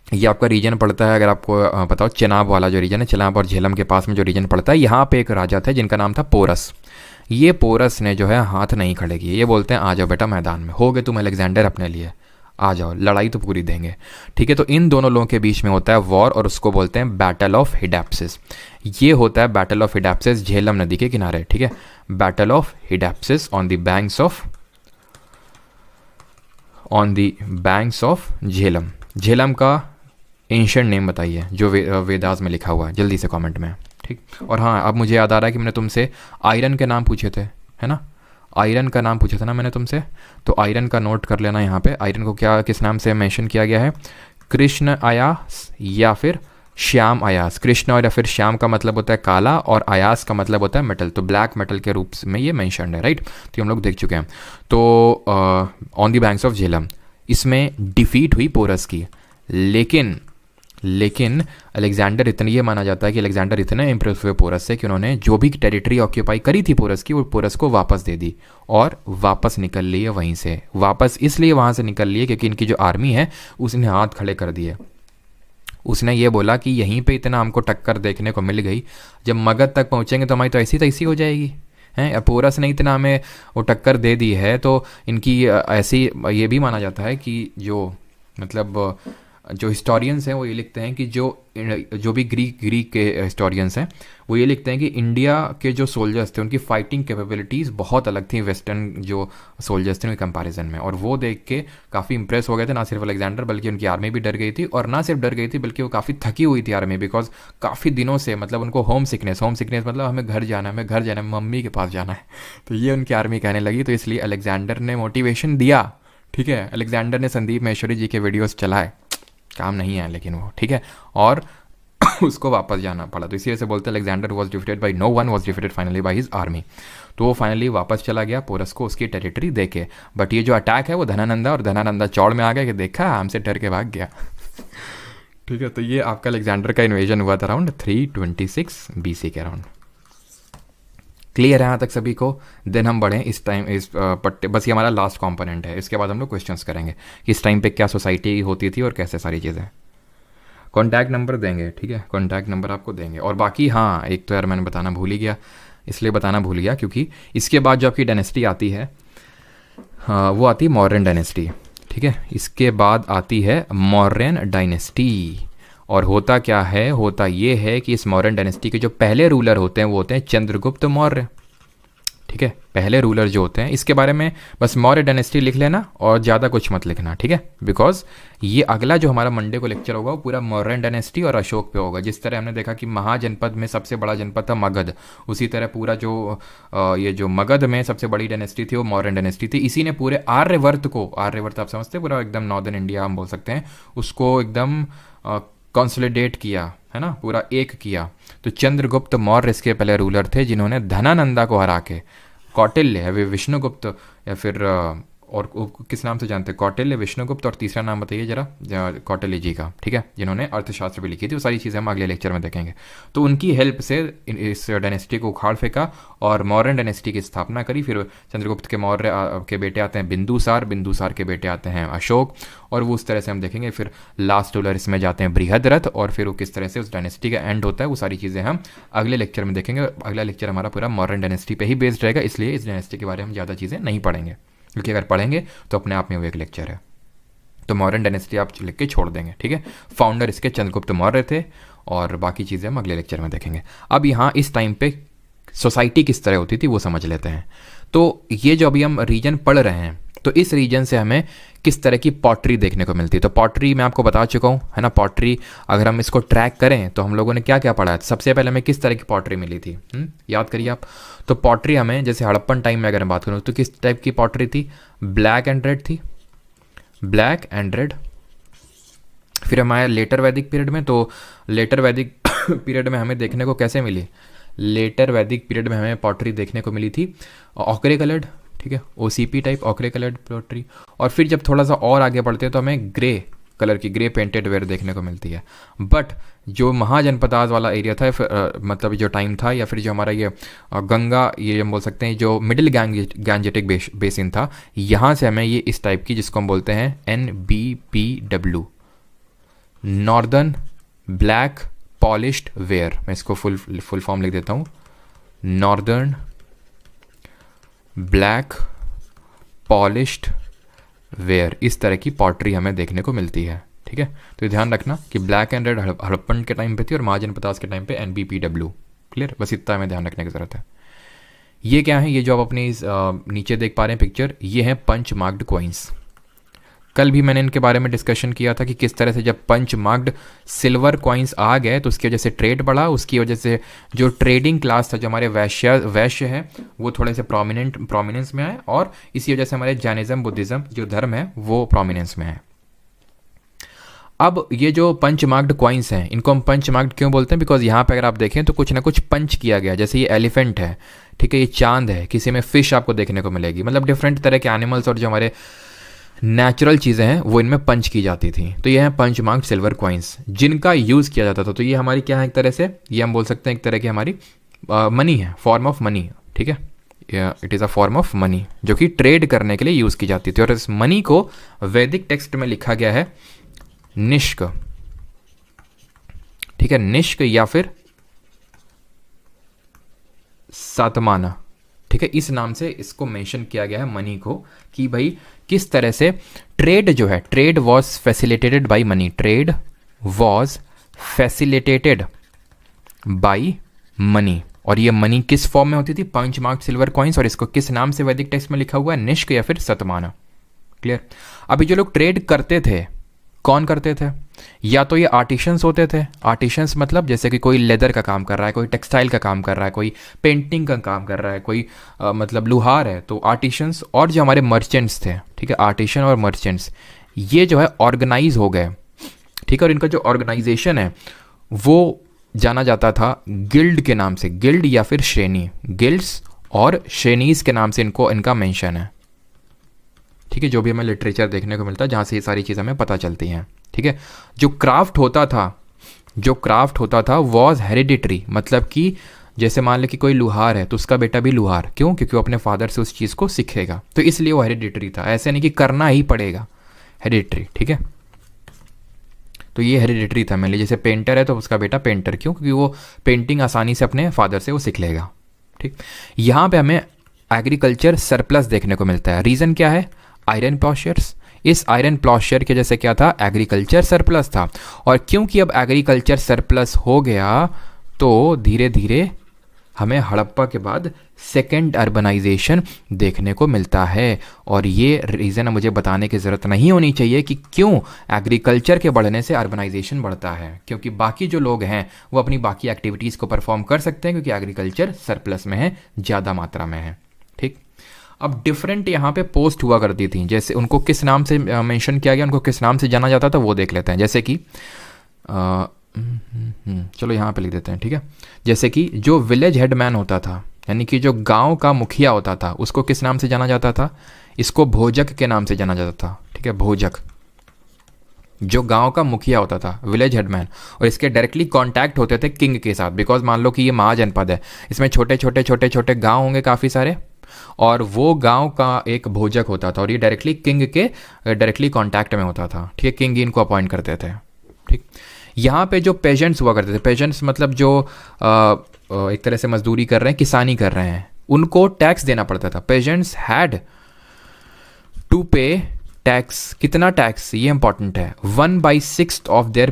ये आपका रीजन पड़ता है, अगर आपको पता हो, चेनाब वाला जो रीजन है, चेनाब और झेलम के पास में जो रीजन पड़ता है, यहाँ पे एक राजा थे जिनका नाम था पोरस। ये पोरस ने जो है हाथ नहीं खड़े किए। ये बोलते हैं आ जाओ बेटा मैदान में, हो गए तुम अलेक्जेंडर अपने लिए, आ जाओ, लड़ाई तो पूरी देंगे। ठीक है, तो इन दोनों लोगों के बीच में होता है वॉर, और उसको बोलते हैं बैटल ऑफ हिडैप्सिस। ये होता है बैटल ऑफ हिडैप्सिस झेलम नदी के किनारे। ठीक है, battle of Hydaspes on the banks of Jhelum. Jhelum का एंशिएंट नेम बताइए जो वेदास में लिखा हुआ है, जल्दी से कमेंट में। ठीक, और हाँ, अब मुझे याद आ रहा है कि मैंने तुमसे आयरन के नाम पूछे थे, है ना। आयरन का नाम पूछा था ना मैंने तुमसे, तो आयरन का नोट कर लेना यहाँ पे। आयरन को क्या किस नाम से मेंशन किया गया है, कृष्ण अयास या फिर श्याम अयास। कृष्ण और या फिर श्याम का मतलब होता है काला, और अयास का मतलब होता है मेटल, तो ब्लैक मेटल के रूप में ये मेंशनड है, राइट। तो हम लोग देख चुके हैं। तो on the banks of Jhelum इसमें डिफीट हुई पोरस की, लेकिन अलेक्जेंडर इतने, ये माना जाता है कि अलेक्जेंडर इतने इम्प्रेस हुए पोरस से कि उन्होंने जो भी टेरिटरी ऑक्यूपाई करी थी पोरस की, वो पोरस को वापस दे दी और वापस निकल लिए वहीं से। वापस इसलिए वहाँ से निकल लिए क्योंकि इनकी जो आर्मी है उसने हाथ खड़े कर दिए। उसने ये बोला कि यहीं पे इतना हमको टक्कर देखने को मिल गई, जब मगध तक पहुँचेंगे तो हमारी तो ऐसी तैसी हो जाएगी हैं। पोरस ने इतना हमें वो टक्कर दे दी है, तो इनकी ऐसी, ये भी माना जाता है कि जो मतलब जो हिस्टोरियंस हैं वो ये लिखते हैं कि जो भी ग्रीक के हिस्टोरियंस हैं वो ये लिखते हैं कि इंडिया के जो सोल्जर्स थे उनकी फाइटिंग कैपेबिलिटीज़ बहुत अलग थी वेस्टर्न जो सोल्जर्स थे उनके कंपैरिजन में, और वो देख के काफ़ी इंप्रेस हो गए थे। ना सिर्फ अलेक्जेंडर बल्कि उनकी आर्मी भी डर गई थी, और ना सिर्फ डर गई थी बल्कि वो काफ़ी थकी हुई थी आर्मी, बिकॉज काफ़ी दिनों से मतलब उनको होम सिकनेस मतलब हमें घर जाना है, हमें घर जाना है, मम्मी के पास जाना है, तो ये उनकी आर्मी कहने लगी। तो इसलिए अलेक्जेंडर ने मोटिवेशन दिया, ठीक है। अलेक्जेंडर ने संदीप महेश्वरी जी के वीडियोज़ चलाए, काम नहीं है लेकिन वो, ठीक है, और उसको वापस जाना पड़ा। तो इसी वजह से बोलते हैं Alexander was defeated by no one, was defeated finally by his army. तो वो फाइनली वापस चला गया पोरस को उसकी टेरिटरी देके। बट ये जो अटैक है वो धनानंदा, और धनानंदा चौड़ में आ गया कि देखा हमसे डर के भाग गया। ठीक है, तो ये आपका अलेक्जेंडर का इन्वेजन हुआ था अराउंड 326 BC के अराउंड। क्लियर है यहाँ तक सभी को। देन हम बढ़ें इस टाइम इस पट्टे, बस ये हमारा लास्ट कंपोनेंट है, इसके बाद हम लोग क्वेश्चंस करेंगे कि इस टाइम पे क्या सोसाइटी होती थी और कैसे सारी चीज़ें। कॉन्टैक्ट नंबर देंगे, ठीक है, कॉन्टैक्ट नंबर आपको देंगे। और बाकी हाँ, एक तो यार मैंने बताना भूल ही गया, इसलिए बताना भूल गया क्योंकि इसके बाद जो आपकी डायनेस्टी आती है, हाँ, वो आती है मौर्यन डायनेस्टी, ठीक है। इसके बाद आती है मौर्यन डायनेस्टी। और होता क्या है, होता ये है कि इस मौर्यन डायनेस्टी के जो पहले रूलर होते हैं वो होते हैं चंद्रगुप्त मौर्य, ठीक है। पहले रूलर जो होते हैं, इसके बारे में बस मौर्य डायनेस्टी लिख लेना और ज़्यादा कुछ मत लिखना, ठीक है, बिकॉज ये अगला जो हमारा मंडे को लेक्चर होगा वो पूरा मौर्यन डायनेस्टी और अशोक पे होगा। जिस तरह हमने देखा कि महाजनपद में सबसे बड़ा जनपद था मगध, उसी तरह पूरा जो ये जो मगध में सबसे बड़ी डायनेस्टी थी वो मौर्यन डायनेस्टी थी। इसी ने पूरे आर्यवर्त को, आर्यवर्त आप समझते हैं, पूरा एकदम नॉर्दर्न इंडिया हम बोल सकते हैं, उसको एकदम कंसोलिडेट किया, है ना, पूरा एक किया। तो चंद्रगुप्त मौर्य इसके पहले रूलर थे जिन्होंने धनानंदा को हरा के, कौटिल्य है, वे विष्णुगुप्त या फिर और किस नाम से जानते हैं, कौटिल्य, विष्णुगुप्त, और तीसरा नाम बताइए जरा, कौटिल्य जी का, ठीक है, जिन्होंने अर्थशास्त्र भी लिखी थी। वो सारी चीज़ें हम अगले लेक्चर में देखेंगे। तो उनकी हेल्प से इस डायनेस्टी को उखाड़ फेंका और मौर्यन डायनेस्टी की स्थापना करी। फिर चंद्रगुप्त के मौर्य के बेटे आते हैं बिंदुसार, बिंदुसार के बेटे आते हैं अशोक, और वो उस तरह से हम देखेंगे। फिर लास्ट रूलर इसमें जाते हैं बृहद्रथ, और फिर वो किस तरह से उस डायनेस्टी का एंड होता है, वो सारी चीज़ें हम अगले लेक्चर में देखेंगे। अगला लेक्चर हमारा पूरा मॉडर्न डायनेस्टी पे ही बेस्ड रहेगा, इसलिए इस डायनेस्टी के बारे में हम ज़्यादा चीज़ें नहीं पढ़ेंगे, क्योंकि अगर पढ़ेंगे तो अपने आप में वो एक लेक्चर है। तो मॉडर्न डायनेस्टी आप लिख के छोड़ देंगे, ठीक है। फाउंडर इसके चंद्रगुप्त मौर्य थे, और बाकी चीज़ें हम अगले लेक्चर में देखेंगे। अब यहाँ इस टाइम पे सोसाइटी किस तरह होती थी वो समझ लेते हैं। तो ये जो अभी हम रीजन पढ़ रहे हैं, तो इस रीजन से हमें किस तरह की पॉटरी देखने को मिलती है। तो पॉटरी मैं आपको बता चुका हूँ, है ना। पॉटरी अगर हम इसको ट्रैक करें तो हम लोगों ने क्या क्या पढ़ा है। सबसे पहले हमें किस तरह की पॉटरी मिली थी, याद करिए आप। तो पॉटरी हमें, जैसे हड़प्पन टाइम में अगर मैं बात करूँ तो किस टाइप की पॉटरी थी, ब्लैक एंड रेड थी, ब्लैक एंड रेड। फिर हमारे लेटर वैदिक पीरियड में, तो लेटर वैदिक पीरियड में हमें देखने को कैसे मिली, लेटर वैदिक पीरियड में हमें पॉटरी देखने को मिली थी ऑकरे कलर्ड, ठीक है, OCP type ochre coloured pottery. और फिर जब थोड़ा सा और आगे बढ़ते हैं तो हमें ग्रे कलर की, ग्रे पेंटेड वेयर देखने को मिलती है। बट जो महाजनपदाज वाला एरिया था, मतलब जो टाइम था, या फिर जो हमारा ये गंगा, ये हम बोल सकते हैं जो मिडिल गैंजेटिक बेसिन था, यहाँ से हमें ये इस टाइप की, जिसको हम बोलते हैं NBPW, northern black polished where. मैं इसको फुल फॉर्म लिख देता हूँ, नॉर्दर्न ब्लैक पॉलिश्ड वेयर। इस तरह की पॉटरी हमें देखने को मिलती है, ठीक है। तो ध्यान रखना कि ब्लैक एंड रेड हड़प्पन के टाइम पे थी और महाजनपदास के टाइम पे NBPW। क्लियर, बस इतना हमें ध्यान रखने की जरूरत है। ये क्या है, ये जो आप अपनी नीचे देख पा रहे हैं पिक्चर, ये है पंच मार्क्ड कॉइन्स। कल भी मैंने इनके बारे में डिस्कशन किया था कि किस तरह से जब पंच मार्क्ड सिल्वर कॉइन्स आ गए तो उसकी वजह से ट्रेड बढ़ा, उसकी वजह से जो ट्रेडिंग क्लास था, जो हमारे वैश्य है, वो थोड़े से प्रोमिनेंस में आए, और इसी वजह से हमारे जैनिज्म बुद्धिज्म जो धर्म है वो प्रोमिनेंस में है। अब ये जो पंच मार्क्ड कॉइन्स हैं, इनको हम पंच मार्क्ड क्यों बोलते हैं? बिकॉज यहाँ पे अगर आप देखें तो कुछ ना कुछ पंच किया गया, जैसे ये एलिफेंट है, ठीक है, ये चांद है, किसी में फिश आपको देखने को मिलेगी, मतलब डिफरेंट तरह के एनिमल्स और जो हमारे नेचुरल चीज़ें हैं वो इनमें पंच की जाती थी। तो ये हैं पंच मार्क्ड सिल्वर कॉइन्स जिनका यूज़ किया जाता था। तो ये हमारी क्या है, एक तरह से ये हम बोल सकते हैं एक तरह की हमारी मनी है, फॉर्म ऑफ मनी, ठीक है, it is a form of money जो कि ट्रेड करने के लिए यूज़ की जाती थी। और इस मनी को वैदिक टेक्स्ट में लिखा गया है निष्क, ठीक है, निष्क या फिर सातमाना, ठीक है, इस नाम से इसको मेंशन किया गया है मनी को, कि भाई किस तरह से ट्रेड जो है, trade was facilitated by money, trade was facilitated by money. और ये मनी किस फॉर्म में होती थी? Punch marked silver coins. और इसको किस नाम से वैदिक टेक्स्ट में लिखा हुआ है? निष्क या फिर सतमाना। क्लियर? अभी जो लोग ट्रेड करते थे, कौन करते थे? या तो ये आर्टिशंस होते थे, आर्टिशंस मतलब जैसे कि कोई लेदर का काम कर रहा है, कोई टेक्सटाइल का काम कर रहा है, कोई पेंटिंग का काम कर रहा है, कोई मतलब लुहार है, तो आर्टिशंस। और जो हमारे मर्चेंट्स थे, ठीक है, आर्टिशन और मर्चेंट्स, ये जो है ऑर्गेनाइज हो गए, ठीक है, और इनका जो ऑर्गेनाइजेशन है वो जाना जाता था गिल्ड के नाम से, गिल्ड या फिर श्रेणी, गिल्ड्स और श्रेणीज के नाम से इनको इनका मेंशन है, ठीक है, जो भी हमें लिटरेचर देखने को मिलता है जहाँ से ये सारी चीज़ें हमें पता चलती हैं, ठीक है। जो क्राफ्ट होता था वॉज हेरिडिटरी, मतलब कि जैसे मान ले कि कोई लुहार है तो उसका बेटा भी लुहार, क्यों? क्योंकि वो अपने फादर से उस चीज़ को सीखेगा, तो इसलिए वो हेरिडिटरी था, ऐसे नहीं कि करना ही पड़ेगा, हेरिडिटरी, ठीक है। तो ये हेरिडिटरी था। मान लीजिए जैसे पेंटर है तो उसका बेटा पेंटर, क्यों? क्योंकि वो पेंटिंग आसानी से अपने फादर से वो सीख लेगा, ठीक। यहाँ पे हमें एग्रीकल्चर सरप्लस देखने को मिलता है। रीज़न क्या है? आयरन प्लॉशर्स। इस आयरन प्लॉशर के जैसे क्या था? एग्रीकल्चर सरप्लस था। और क्योंकि अब एग्रीकल्चर सरप्लस हो गया तो धीरे धीरे हमें हड़प्पा के बाद सेकेंड अर्बनाइजेशन देखने को मिलता है। और ये रीज़न मुझे बताने की ज़रूरत नहीं होनी चाहिए कि क्यों एग्रीकल्चर के बढ़ने से अर्बनाइजेशन बढ़ता है, क्योंकि बाकी जो लोग हैं वो अपनी बाकी एक्टिविटीज़ को परफॉर्म कर सकते हैं, क्योंकि एग्रीकल्चर सरप्लस में है, ज़्यादा मात्रा में है, ठीक। अब डिफरेंट यहाँ पे पोस्ट हुआ करती थी, जैसे उनको किस नाम से मेंशन किया गया, उनको किस नाम से जाना जाता था वो देख लेते हैं। जैसे कि चलो यहाँ पे लिख देते हैं, ठीक है। जैसे कि जो विलेज हेडमैन होता था, यानी कि जो गांव का मुखिया होता था, उसको किस नाम से जाना जाता था? इसको भोजक के नाम से जाना जाता था, ठीक है, भोजक। जो गांव का मुखिया होता था, विलेज हेडमैन, और इसके डायरेक्टली कांटेक्ट होते थे किंग के साथ, बिकॉज मान लो कि ये महाजनपद है, इसमें छोटे छोटे गांव होंगे काफ़ी सारे, और वो गांव का एक भोजक होता था, और ये डायरेक्टली किंग के डायरेक्टली कांटेक्ट में होता था, ठीक है, किंग इनको अपॉइंट करते थे, ठीक। यहाँ पे जो पेजेंट्स हुआ करते थे, पेजेंट्स मतलब जो एक तरह से मजदूरी कर रहे हैं, किसानी कर रहे हैं, उनको टैक्स देना पड़ता था। पेजेंट्स हैड टू पे टैक्स। कितना टैक्स? ये इंपॉर्टेंट है। 1/6 ऑफ देयर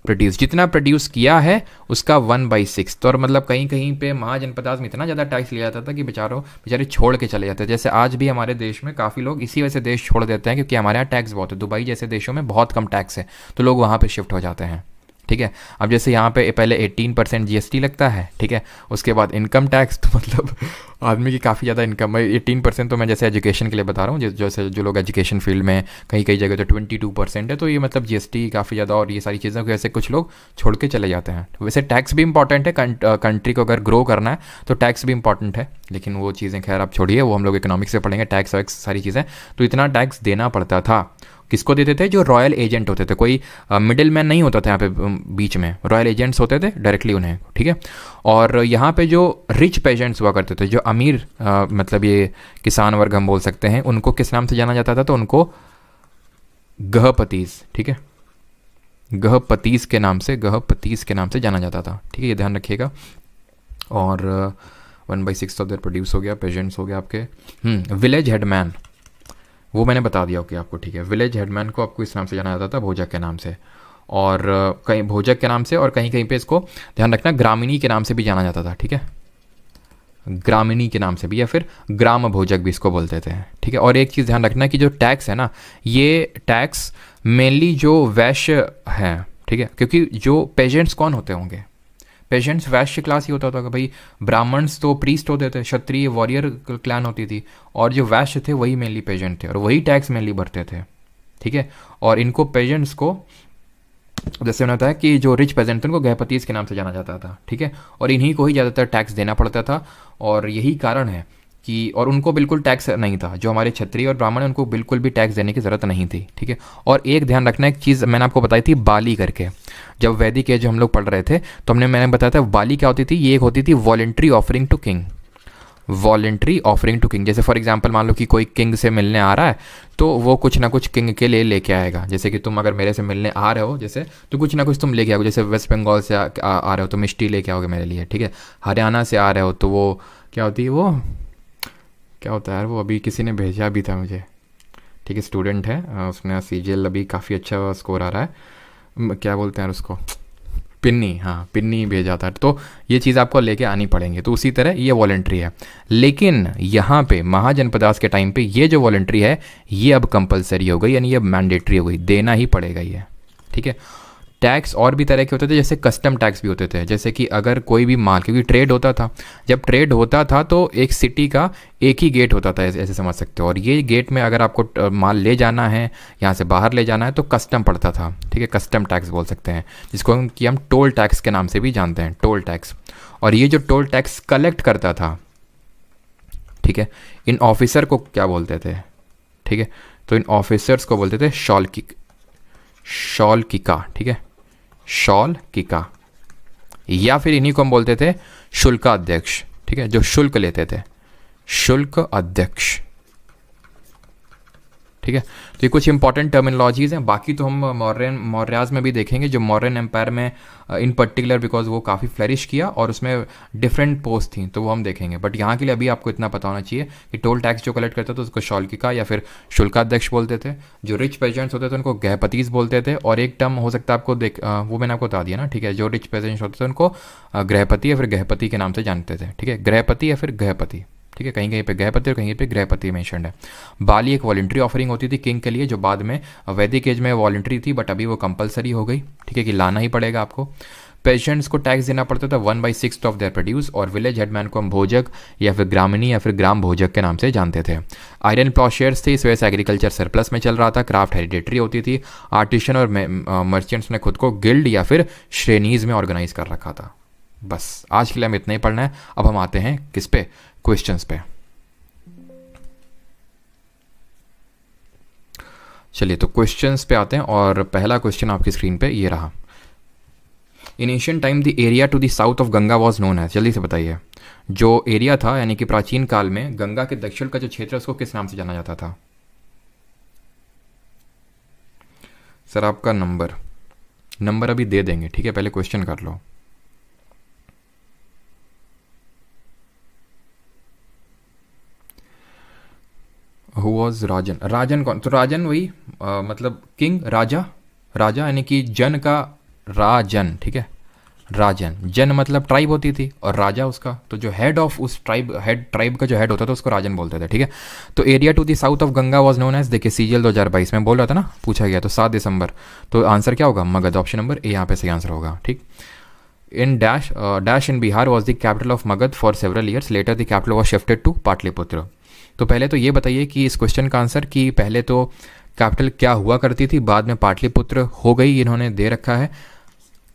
प्रोड्यूस, जितना प्रोड्यूस किया है उसका 1/6। तो और मतलब कहीं कहीं पे महाजनपदास में इतना ज़्यादा टैक्स लिया जाता था कि बेचारे छोड़ के चले जाते थे। जैसे आज भी हमारे देश में काफ़ी लोग इसी वजह से देश छोड़ देते हैं, क्योंकि हमारे यहाँ टैक्स बहुत है। दुबई जैसे देशों में बहुत कम टैक्स है, तो लोग वहाँ पर शिफ्ट हो जाते हैं, ठीक है। अब जैसे यहाँ पे पहले 18% GST लगता है, ठीक है, उसके बाद इनकम टैक्स, तो मतलब आदमी की काफ़ी ज़्यादा इनकम है। 18% तो मैं जैसे एजुकेशन के लिए बता रहा हूँ, जैसे जो लोग एजुकेशन फील्ड में, कई जगह तो 22% है, तो ये मतलब GST काफ़ी ज़्यादा, और ये सारी चीज़ों को ऐसे कुछ लोग छोड़ के चले जाते हैं। वैसे टैक्स भी इंपॉर्टेंट है, कंट्री को अगर ग्रो करना है तो टैक्स भी इंपॉर्टेंट है, लेकिन वो चीज़ें खैर आप छोड़िए, वो हम लोग इकोनॉमिक्स से पढ़ेंगे, टैक्स वैक्स सारी चीज़ें। तो इतना टैक्स देना पड़ता था। किसको देते थे? जो रॉयल एजेंट होते थे, कोई मिडिल मैन नहीं होता था यहाँ पे बीच में, रॉयल एजेंट्स होते थे डायरेक्टली उन्हें, ठीक है। और यहाँ पे जो रिच पेजेंट्स हुआ करते थे, जो अमीर मतलब ये किसान वर्ग हम बोल सकते हैं, उनको किस नाम से जाना जाता था? तो उनको गहपतीस, ठीक है, गहपतीस के नाम से जाना जाता था, ठीक है, ये ध्यान रखिएगा। और 1/6 ऑफ देयर प्रोड्यूस हो गया, पेजेंट्स हो गया आपके। विलेज हेडमैन, वो मैंने बता दिया ओके आपको, ठीक है। विलेज हेडमैन को आपको इस नाम से जाना जाता था, भोजक के नाम से, और कहीं भोजक के नाम से, और कहीं कहीं पे इसको ध्यान रखना ग्रामीणी के नाम से भी जाना जाता था, ठीक है। ग्रामिणी के नाम से भी, या फिर ग्राम भोजक भी इसको बोलते थे, ठीक है। और एक चीज़ ध्यान रखना कि जो टैक्स है ना, ये टैक्स मेनली जो वैश्य हैं, ठीक है, क्योंकि जो पेजेंट्स कौन होते होंगे, पेजेंट्स वैश्य क्लास ही होता था भाई। ब्राह्मण्स तो प्रीस्ट होते थे, क्षत्रिय वॉरियर क्लैन होती थी, और जो वैश्य थे वही मेनली पेजेंट थे, और वही टैक्स मेनली भरते थे, ठीक है। और इनको पेजेंट्स को, जैसे उन्होंने बताया कि जो रिच पेजेंट थे उनको गृहपतिस के नाम से जाना जाता था, ठीक है। और इन्हीं को ही ज़्यादातर टैक्स देना पड़ता था, और यही कारण है कि, और उनको बिल्कुल टैक्स नहीं था, जो हमारे क्षत्रिय और ब्राह्मण हैं उनको बिल्कुल भी टैक्स देने की ज़रूरत नहीं थी, ठीक है। और एक ध्यान रखना, एक चीज़ मैंने आपको बताई थी बाली करके, जब वैदिक एज हम लोग पढ़ रहे थे तो मैंने बताया था बाली क्या होती थी। ये एक होती थी voluntary offering to king, voluntary offering to king. जैसे फॉर एग्जांपल मान लो कि कोई किंग से मिलने आ रहा है तो वो कुछ ना कुछ किंग के लिए लेके आएगा। जैसे कि तुम अगर मेरे से मिलने आ रहे हो जैसे, तो कुछ ना कुछ तुम लेके आओगे। जैसे वेस्ट बंगाल से आ रहे हो तो मिष्टी लेके आओगे मेरे लिए, ठीक है। हरियाणा से आ रहे हो तो वो क्या होती है, वो क्या होता है यार, वो अभी किसी ने भेजा भी था मुझे, ठीक है, स्टूडेंट है, उसने सीजीएल अभी काफ़ी अच्छा स्कोर आ रहा है, क्या बोलते हैं उसको, पिन्नी, हाँ पिन्नी भेजा था। तो ये चीज़ आपको लेके आनी पड़ेंगे, तो उसी तरह ये वॉलेंट्री है। लेकिन यहाँ पे महाजनपदास के टाइम पे ये जो वॉलेंट्री है ये अब कंपलसरी हो गई, यानी ये मैंडेटरी हो गई, देना ही पड़ेगा ये, ठीक है। टैक्स और भी तरह के होते थे, जैसे कस्टम टैक्स भी होते थे। जैसे कि अगर कोई भी माल, क्योंकि ट्रेड होता था, जब ट्रेड होता था तो एक सिटी का एक ही गेट होता था, ऐसे समझ सकते हो। और ये गेट में अगर आपको माल ले जाना है, यहाँ से बाहर ले जाना है, तो कस्टम पड़ता था, ठीक है, कस्टम टैक्स बोल सकते हैं, जिसको कि हम टोल टैक्स के नाम से भी जानते हैं, टोल टैक्स। और ये जो टोल टैक्स कलेक्ट करता था, ठीक है, इन ऑफिसर को क्या बोलते थे, ठीक है, तो इन ऑफिसर्स को बोलते थे शॉलकिका, ठीक है, शॉलकिका, या फिर इन्हीं को हम बोलते थे शुल्काध्यक्ष, ठीक है, जो शुल्क लेते थे, शुल्क अध्यक्ष, ठीक है। तो ये कुछ इंपॉर्टेंट टर्मिनोलॉजीज़ हैं। बाकी तो हम मौर्याज में भी देखेंगे, जो मौर्यन एम्पायर में इन पर्टिकुलर, बिकॉज वो काफ़ी फ्लरिश किया और उसमें डिफरेंट पोस्ट थी, तो वो हम देखेंगे। बट यहाँ के लिए अभी आपको इतना पता होना चाहिए कि टोल टैक्स जो कलेक्ट करता था उसको शॉलकिका या फिर शुल्काध्यक्ष बोलते थे। जो रिच पेजेंट्स होते थे उनको गृहपतिस बोलते थे। और एक टर्म हो सकता है आपको वो मैंने आपको बता दिया ना, ठीक है, जो रिच पेजेंट्स होते थे उनको गृहपति या फिर गृहपति के नाम से जानते थे, ठीक है, गृहपति या फिर गृहपति, ठीक है। कहीं कहीं पे गृहपति और कहीं पे गृहपति मेंशन्ड है। बाली एक वॉलेंट्री ऑफरिंग होती थी किंग के लिए, जो बाद में वैदिक एज में वॉलेंट्री थी, बट अभी वो कंपलसरी हो गई, ठीक है, कि लाना ही पड़ेगा आपको। पेशेंट्स को टैक्स देना पड़ता था 1/6 ऑफ देयर प्रोड्यूस। और विलेज हेडमैन को हम भोजक या फिर ग्रामीणी या फिर ग्राम भोजक के नाम से जानते थे। आयरन प्लॉशेयर्स थे, इस वजह से एग्रीकल्चर सरप्लस में चल रहा था। क्राफ्ट हेरिडेटरी होती थी। आर्टिशन और मर्चेंट्स ने खुद को गिल्ड या फिर श्रेणीज में ऑर्गेनाइज कर रखा था। बस आज के लिए हमें इतना ही पढ़ना है। अब हम आते हैं किस पे, क्वेश्चंस पे। चलिए तो क्वेश्चंस पे आते हैं, और पहला क्वेश्चन आपकी स्क्रीन पे ये रहा। In Asian time the area to the south of Ganga was known है। जल्दी से बताइए, जो एरिया था यानी कि प्राचीन काल में गंगा के दक्षिण का जो क्षेत्र है उसको किस नाम से जाना जाता था? सर आपका नंबर अभी दे देंगे, ठीक है, पहले क्वेश्चन कर लो। हु वॉज राजन? राजन कौन? तो राजन वही मतलब किंग, राजा यानी कि जन का राजन, ठीक है, राजन, जन मतलब ट्राइब होती थी और राजा उसका, तो जो हेड ऑफ उस ट्राइब का जो हेड होता था उसको राजन बोलते थे, ठीक है। तो area to the south of Ganga was known as, देखिए सीजीएल 2022 में बोल रहा था ना, पूछा गया, तो 7 दिसंबर। तो आंसर क्या होगा? मगध, ऑप्शन नंबर ए यहाँ पे सही आंसर होगा, ठीक। In dash in Bihar was the capital of Magadha for several years, later the capital was shifted to Pataliputra. तो पहले तो ये बताइए कि इस क्वेश्चन का आंसर, कि पहले तो कैपिटल क्या हुआ करती थी, बाद में पाटलिपुत्र हो गई, इन्होंने दे रखा है,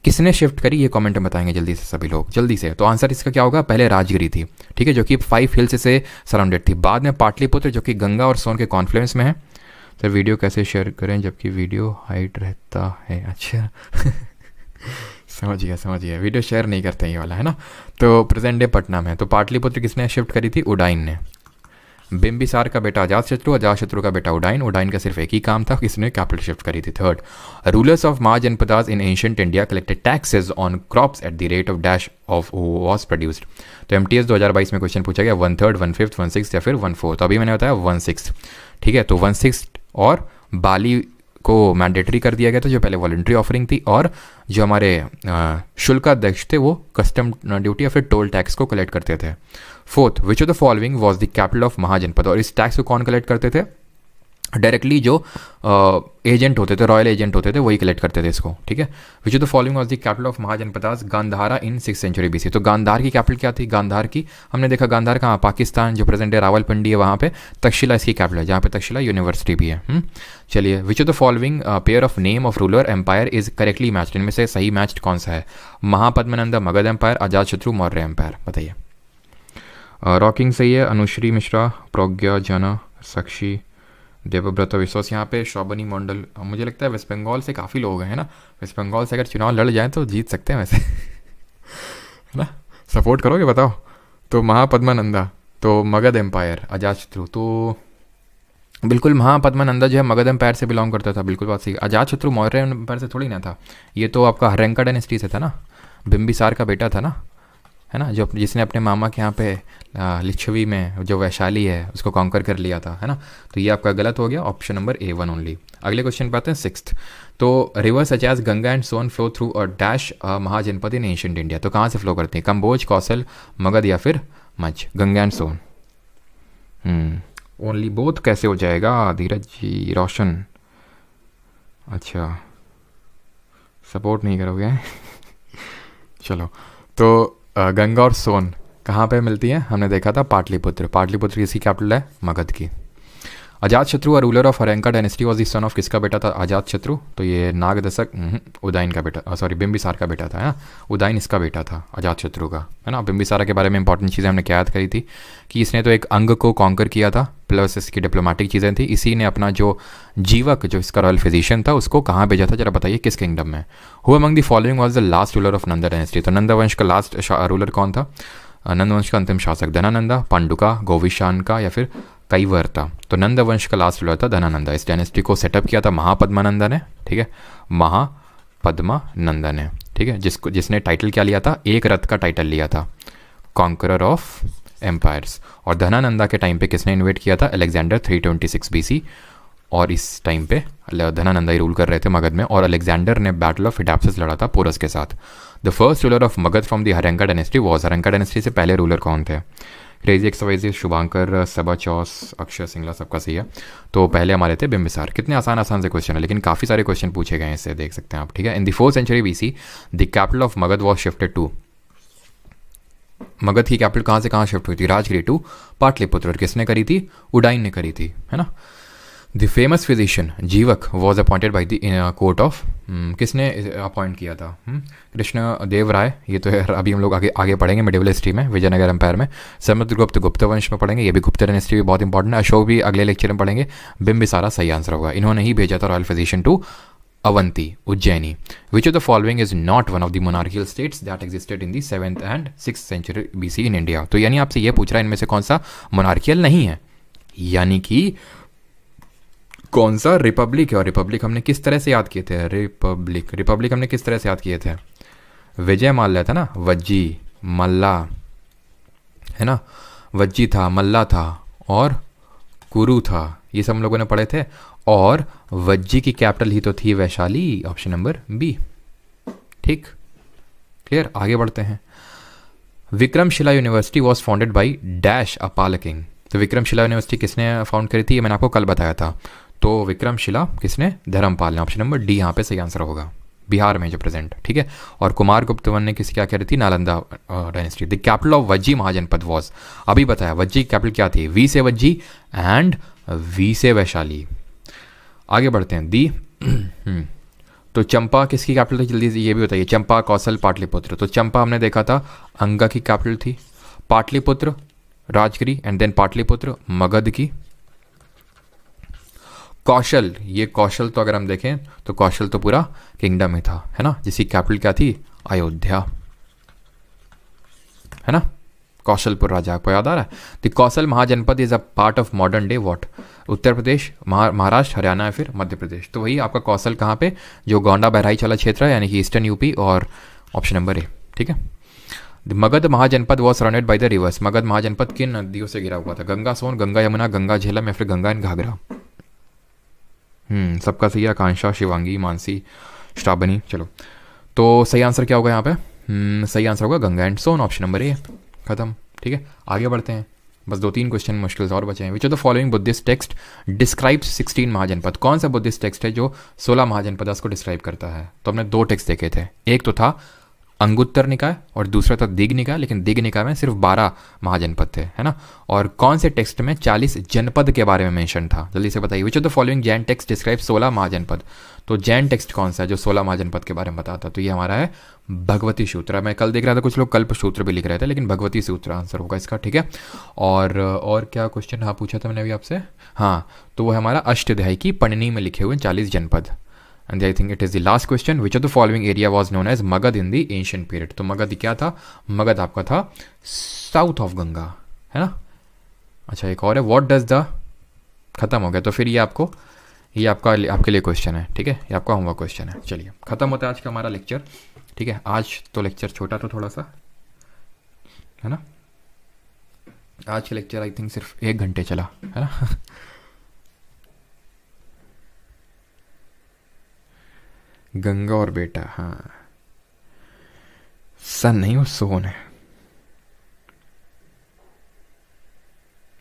किसने शिफ्ट करी ये कमेंट में बताएंगे जल्दी से सभी लोग, जल्दी से। तो आंसर इसका क्या होगा? पहले राजगिरी थी, ठीक है, जो कि 5 हिल्स से सराउंडेड थी, बाद में पाटलिपुत्र जो कि गंगा और सोन के कॉन्फ्लुएंस में है। तो वीडियो कैसे शेयर करें जबकि वीडियो हाइट रहता है? अच्छा समझ गया, वीडियो शेयर नहीं करते हैं ये वाला, है ना। तो प्रेजेंट डे पटना में, तो पाटलिपुत्र किसने शिफ्ट करी थी? उडाइन ने। बिंबिसार का बेटा अजातशत्रु का बेटा उडाइन का सिर्फ एक ही काम था, किसने कैपिटल शिफ्ट करी थी। Third, rulers of mahajanapadas in ancient India collected taxes on crops at the rate of dash of was produced. तो एमटीएस 2022 में क्वेश्चन पूछा गया 1/3, 1/5, 1/6 या फिर 1/4। तो अभी मैंने बताया 1/6, ठीक है। तो 1/6 और बाली को मैंडेटरी कर दिया गया था, जो पहले वॉलंटरी ऑफरिंग थी, और जो हमारे शुल्काध्यक्ष थे वो कस्टम ड्यूटी या फिर टोल टैक्स को कलेक्ट करते थे। Fourth, which of the following was the capital of Mahajanapada, और इस टैक्स को कौन कलेक्ट करते थे? डायरेक्टली जो एजेंट होते थे, रॉयल एजेंट होते थे, वही कलेक्ट करते थे इसको, ठीक है। Which of the following was the capital of Mahajanapadas Gandhara in 6th century BC. तो गांधार की कैपिटल क्या थी? गांधार की हमने देखा, गांधार कहाँ? पाकिस्तान, जो प्रेजेंट है रावलपिंडी है वहाँ पे। तक्षशिला इसकी कैपिटल है, जहाँ पे तक्षशिला यूनिवर्सिटी भी है। चलिए, which of the following pair of name of ruler empire is correctly matched, इनमें से सही मैच्ड कौन सा है? महापद्मनंदा मगध एम्पायर, अजातशत्रु मौर्य एम्पायर, बताइए। रॉकिंग सही है, अनुश्री मिश्रा, प्रज्ञा जना, साक्षी, देवव्रत विश्वास, यहाँ पे शोभनी मंडल। मुझे लगता है वेस्ट बंगाल से काफ़ी लोग हैं ना, वेस्ट बंगाल से अगर चुनाव लड़ जाएं तो जीत सकते हैं वैसे है ना, सपोर्ट करोगे बताओ। तो महापद्मानंदा, तो मगध एम्पायर, अजातशत्रु, तो बिल्कुल महापद्मानंदा जो है मगध एम्पायर से बिलोंग करता था, बिल्कुल बात सही। अजातशत्रु मौर्य एम्पायर से थोड़ी ना था, ये तो आपका हर्यंका डायनेस्टी से था ना, बिंबिसार का बेटा था ना, है ना, जो जिसने अपने मामा के यहाँ पे लिच्छवी में जो वैशाली है उसको कॉन्कर कर लिया था, है ना। तो ये आपका गलत हो गया, ऑप्शन नंबर A1 ओनली। अगले क्वेश्चन पे आते हैं 6th। तो river such as Ganga and Son flow through a dash Mahajanapada in ancient India, तो कहाँ से फ्लो करते हैं? कंबोज, कौशल, मगध या फिर मच? Ganga and Son. Only both कैसे हो जाएगा धीरज जी? रोशन, अच्छा सपोर्ट नहीं करोगे चलो, तो गंगा और सोन कहाँ पे मिलती हैं? हमने देखा था पाटलिपुत्र। पाटलिपुत्र किसकी कैपिटल है? मगध की। अजातशत्रु और ruler of Haryanka dynasty was the son of किसका बेटा था? अजातशत्रु, तो ये नागदशक उदयन का बेटा, सॉरी बिंबिसार का बेटा था, है ना। उदयन इसका बेटा था अजातशत्रु का, है ना। बिंबिसारा के बारे में इंपॉर्टेंट चीज़ें हमने क्या याद करी थी कि इसने तो एक अंग को कॉन्कर किया था, प्लस इसकी डिप्लोमेटिक चीज़ें थी। इसी ने अपना जो जीवक, जो इसका रॉयल फिजिशियन था, उसको कहाँ भेजा था? जरा बताइए, किस किंगडम में? Who among the following was the last ruler of Nanda dynasty, तो नंदा वंश का लास्ट रूलर कौन था? नंद वंश का अंतिम शासक धनानंदा, पांडुका, गोविशान का या फिर कैवर्ता? तो नंद वंश का लास्ट रूलर था धनानंदा। इस डायनेस्टी को सेटअप किया था महापद्मानंदा ने, ठीक है, महापद्मानंदा ने, ठीक है, जिसने टाइटल क्या लिया था? एक रथ का टाइटल लिया था, कॉन्करर ऑफ एम्पायर्स। और धनानंदा के टाइम पे किसने इन्वेट किया था? अलेक्जेंडर 326 BC, और इस टाइम पे धनानंदा ही रूल कर रहे थे मगध में, और अलेक्जेंडर ने बैटल ऑफ हिडाप्सिस लड़ा था पोरस के साथ। The first ruler of Magadh from the Haryanka dynasty was, Haryanka dynasty से पहले रूलर कौन थे? क्रेजी एक्सवाइजी, शुभांकर, सबा चौस, अक्षय सिंगला, सबका सही है। तो पहले हमारे थे बिंबिसार। कितने आसान आसान से क्वेश्चन है, लेकिन काफ़ी सारे क्वेश्चन पूछे गए हैं, इससे देख सकते हैं आप, ठीक है। In the 4th century BC the capital of Magadha was shifted to, Magadha की कैपिटल कहाँ से कहाँ शिफ्ट हुई थी? राजगिरी टू पाटलिपुत्र। और किसने करी थी? उदयन ने करी थी, है ना। द फेमस फिजिशियन जीवक was appointed by the court of, किसने अपॉइंट किया था? कृष्ण देव राय। ये तो है, अभी हम लोग आगे पढ़ेंगे मिडिवल हिस्ट्री में, विजयनगर एम्पायर में। समुद्रगुप्त गुप्त वंश में पढ़ेंगे, ये भी गुप्त डायनेस्टी भी बहुत इंपॉर्टेंट है। अशोक भी अगले लेक्चर में पढ़ेंगे। बिंबिसारा सही आंसर होगा, इन्होंने ही भेजा था royal physician to Avanti, Ujjaini. Which of the following is not one of the monarchical states that existed in the 7th and 6th century BC in India? तो यानी आपसे ये पूछ रहा है इनमें से कौन सा मोनार्कियल नहीं है, यानी कि कौन सा रिपब्लिक है। और रिपब्लिक हमने किस तरह से याद किए थे? रिपब्लिक हमने किस तरह से याद किए थे? विजय माल्या था ना, वज्जी, मल्ला, है ना, वज्जी था, मल्ला था और कुरु था, ये सब हम लोगों ने पढ़े थे। और वज्जी की कैपिटल ही तो थी वैशाली, ऑप्शन नंबर B, ठीक, क्लियर। आगे बढ़ते हैं। Vikramshila university was founded by dash a Pal king, तो विक्रमशिला यूनिवर्सिटी किसने फाउंड करी थी? ये मैंने आपको कल बताया था। तो विक्रमशिला किसने? धर्मपाल ने, ऑप्शन नंबर D यहाँ पे सही आंसर होगा, बिहार में जो प्रेजेंट, ठीक है। और कुमार गुप्त वन ने किसी क्या करी थी? Nalanda dynasty. The capital of Vajji Mahajanapada was, अभी बताया, वज्जी की कैपिटल क्या थी? V से वज्जी एंड V से वैशाली। आगे बढ़ते हैं। दी तो चंपा किसकी कैपिटल थी? जल्दी से ये भी बताइए। चंपा, कौशल, पाटलिपुत्र। तो चंपा हमने देखा था अंगा की कैपिटल थी, पाटलिपुत्र राजगिरी एंड देन पाटलिपुत्र मगध की। कौशल, ये कौशल तो अगर हम देखें तो कौशल तो पूरा किंगडम ही था, है ना, जिसकी कैपिटल क्या थी? अयोध्या, है ना। कौशलपुर राजा, आपको याद आ रहा है? The Kaushal Mahajanapada is a part of modern day what? Uttar Pradesh, Maharashtra, Haryana या फिर मध्य प्रदेश? तो वही आपका कौशल कहाँ पे? जो गोंडा बहराइच वाला क्षेत्र है, यानी कि ईस्टर्न यूपी, और ऑप्शन नंबर A, ठीक है। Magadh Mahajanapada was surrounded by the rivers, Magadh Mahajanapada किन नदियों से घिरा हुआ था? गंगा सोन, गंगा यमुना, गंगा झेलम या फिर गंगा एंड घाघरा? सबका सही है, आकांक्षा, शिवांगी, मानसी, श्रावणी। चलो, तो सही आंसर क्या होगा यहाँ पे? सही आंसर होगा Ganga and Son, option number A. खत्म। ठीक है, आगे बढ़ते हैं। बस 2-3 क्वेश्चन मुश्किल और बचे हैं। विच of the following Buddhist text describes 16 महाजनपद? कौन सा बुद्धिस्ट टेक्स्ट है जो 16 महाजनपद को डिस्क्राइब करता है? तो हमने 2 टेक्स्ट देखे थे, एक तो था अंगुत्तर निकाय और दूसरा था दिग निकाय, लेकिन दिग निकाय में सिर्फ 12 महाजनपद थे, है ना। और कौन से टेक्स्ट में 40 जनपद के बारे में मेंशन था? जल्दी से बताइए। विच of the following Jain text describe 16 महाजनपद? तो जैन टेक्स्ट कौन सा है जो 16 महाजनपद के बारे में बताता? तो ये हमारा है भगवती सूत्र। मैं कल देख रहा था कुछ लोग कल्प सूत्र भी लिख रहे थे, लेकिन भगवती सूत्र आंसर होगा इसका। ठीक है, और क्या क्वेश्चन हाँ पूछा था मैंने अभी आपसे? हाँ, तो वो है हमारा अष्टाध्यायी की पढ़नी में लिखे हुए 40 janapada. And I think it is the last question. Which of the following area was known as Magadha in the ancient period? तो मगध क्या था? मगध आपका था साउथ ऑफ गंगा, है ना। अच्छा, एक और है, व्हाट डज द, खत्म हो गया। तो फिर ये आपका आपके लिए क्वेश्चन है। ठीक है, ये आपका होमवर्क क्वेश्चन है। चलिए, खत्म होता है आज का हमारा लेक्चर। ठीक है, आज तो लेक्चर छोटा था थोड़ा सा, है ना। आज का लेक्चर आई थिंक सिर्फ 1 घंटे चला, है ना। गंगा और बेटा, हाँ, सन नहीं वो सोन है।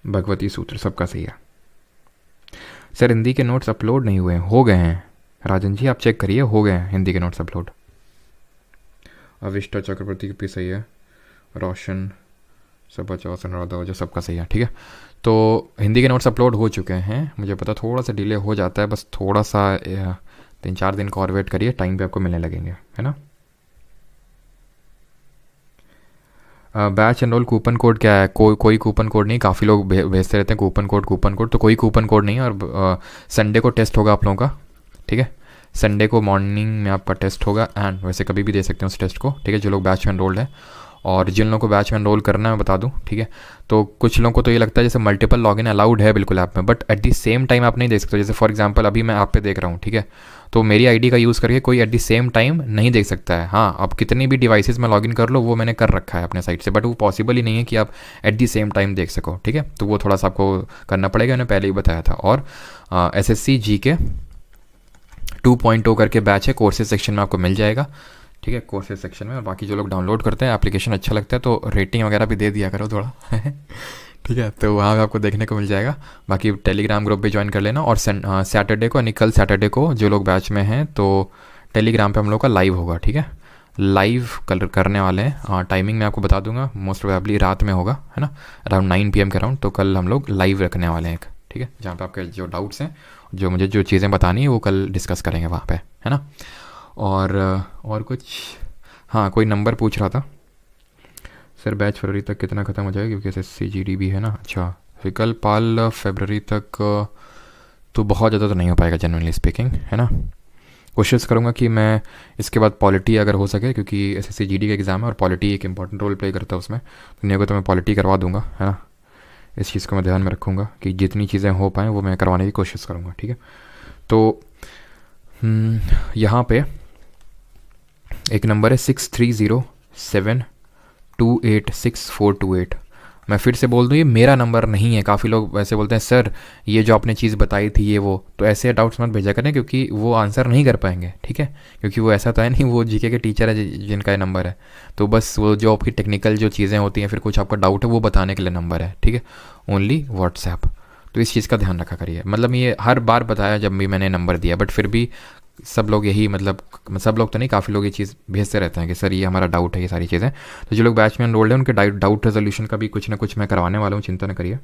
भगवती सूत्र सबका सही है। सर हिंदी के नोट्स अपलोड नहीं हुए हैं? हो गए हैं राजन जी, आप चेक करिए, हो गए हैं हिंदी के नोट्स अपलोड। अविष्टा चक्रवर्ती की भी सही है, रोशन सब चौसन राधा जो सबका सही है। ठीक है, तो हिंदी के नोट्स अपलोड हो चुके हैं। मुझे पता थोड़ा सा डिले हो जाता है, बस थोड़ा सा 3-4 दिन का और वेट करिए, टाइम पे आपको मिलने लगेंगे, है ना। बैच एनरोल कूपन कोड क्या है? कोई कूपन कोड नहीं, काफ़ी लोग भेजते रहते हैं कूपन कोड, तो कोई कूपन कोड नहीं है। और संडे को टेस्ट होगा आप लोगों का। ठीक है, संडे को मॉर्निंग में आपका टेस्ट होगा, एंड वैसे कभी भी दे सकते हैं उस टेस्ट को। ठीक है, जो लोग बैच में एनरोल्ड है, और जिन लोगों को बैच में एनरोल करना है मैं बता दूं। ठीक है, तो कुछ लोगों को तो ये लगता है जैसे मल्टीपल लॉगिन अलाउड है बिल्कुल ऐप में, but at the same time आप नहीं देख सकते। जैसे फॉर एग्जांपल अभी मैं आप पे देख रहा हूँ, ठीक है, तो मेरी आईडी का यूज़ करके कोई एट द सेम टाइम नहीं देख सकता है। हाँ, आप कितनी भी डिवाइसेस में लॉगिन कर लो, वो मैंने कर रखा है अपने साइट से, बट वो पॉसिबल ही नहीं है कि आप एट द सेम टाइम देख सको। ठीक है, तो वो थोड़ा सा आपको करना पड़ेगा, मैंने पहले ही बताया था। और SSC GK 2.0 करके बैच है, कोर्सेज सेक्शन में आपको मिल जाएगा। ठीक है, कोर्सेज सेक्शन में। और बाकी जो लोग डाउनलोड करते हैं एप्लीकेशन अच्छा लगता है तो रेटिंग वगैरह भी दे दिया करो थोड़ा। ठीक है, तो वहाँ पे आपको देखने को मिल जाएगा। बाकी टेलीग्राम ग्रुप भी ज्वाइन कर लेना। और सैटरडे को यानी कल सैटरडे को जो लोग बैच में हैं तो टेलीग्राम पे हम लोग का लाइव होगा। ठीक है, लाइव कल करने वाले हैं। टाइमिंग मैं आपको बता दूंगा, मोस्ट प्रोबेबली रात में होगा, है ना, अराउंड 9 PM के अराउंड। तो कल हम लोग लाइव रखने वाले हैं एक। ठीक है, जहाँ पे आपके जो डाउट्स हैं, जो मुझे जो चीज़ें बतानी है वो कल डिस्कस करेंगे वहाँ पे, है ना। और कुछ, हाँ, कोई नंबर पूछ रहा था सर, बैच फरवरी तक कितना ख़त्म हो जाएगा क्योंकि SSC GD भी है ना। अच्छा, विकल्प पाल फरवरी तक तो बहुत ज़्यादा तो नहीं हो पाएगा जनरली स्पीकिंग, है ना। कोशिश करूँगा कि मैं इसके बाद पॉलिटी अगर हो सके, क्योंकि SSC GD का एग्ज़ाम है और पॉलिटी एक इंपॉर्टेंट रोल प्ले करता है उसमें, तो नहीं होगा तो मैं पॉलिटी करवा दूँगा, है ना। इस चीज़ को मैं ध्यान में रखूँगा कि जितनी चीज़ें हो पाएँ वो मैं करवाने की कोशिश करूँगा। ठीक है, तो यहाँ पे एक नंबर है 6307286428। मैं फिर से बोल दूँ, ये मेरा नंबर नहीं है। काफ़ी लोग वैसे बोलते हैं सर ये जो आपने चीज़ बताई थी ये वो, तो ऐसे डाउट्स मत भेजा करें क्योंकि वो आंसर नहीं कर पाएंगे। ठीक है, क्योंकि वो ऐसा तो है नहीं, वो GK के टीचर है जिनका ये नंबर है। तो बस वो जो आपकी टेक्निकल जो चीज़ें होती हैं, फिर कुछ आपका डाउट है, वो बताने के लिए नंबर है। ठीक है, ओनली व्हाट्सएप। तो इस चीज़ का ध्यान रखा करिए। मतलब ये हर बार बताया जब भी मैंने नंबर दिया, बट फिर भी सब लोग यही, मतलब सब लोग तो नहीं, काफ़ी लोग ये चीज़ भेजते रहते हैं कि सर ये हमारा डाउट है, ये सारी चीज़ें। तो जो लोग बैच में एनरोल्ड हैं उनके डाउट रेजोल्यूशन का भी कुछ ना कुछ मैं करवाने वाला हूँ, चिंता न करिए।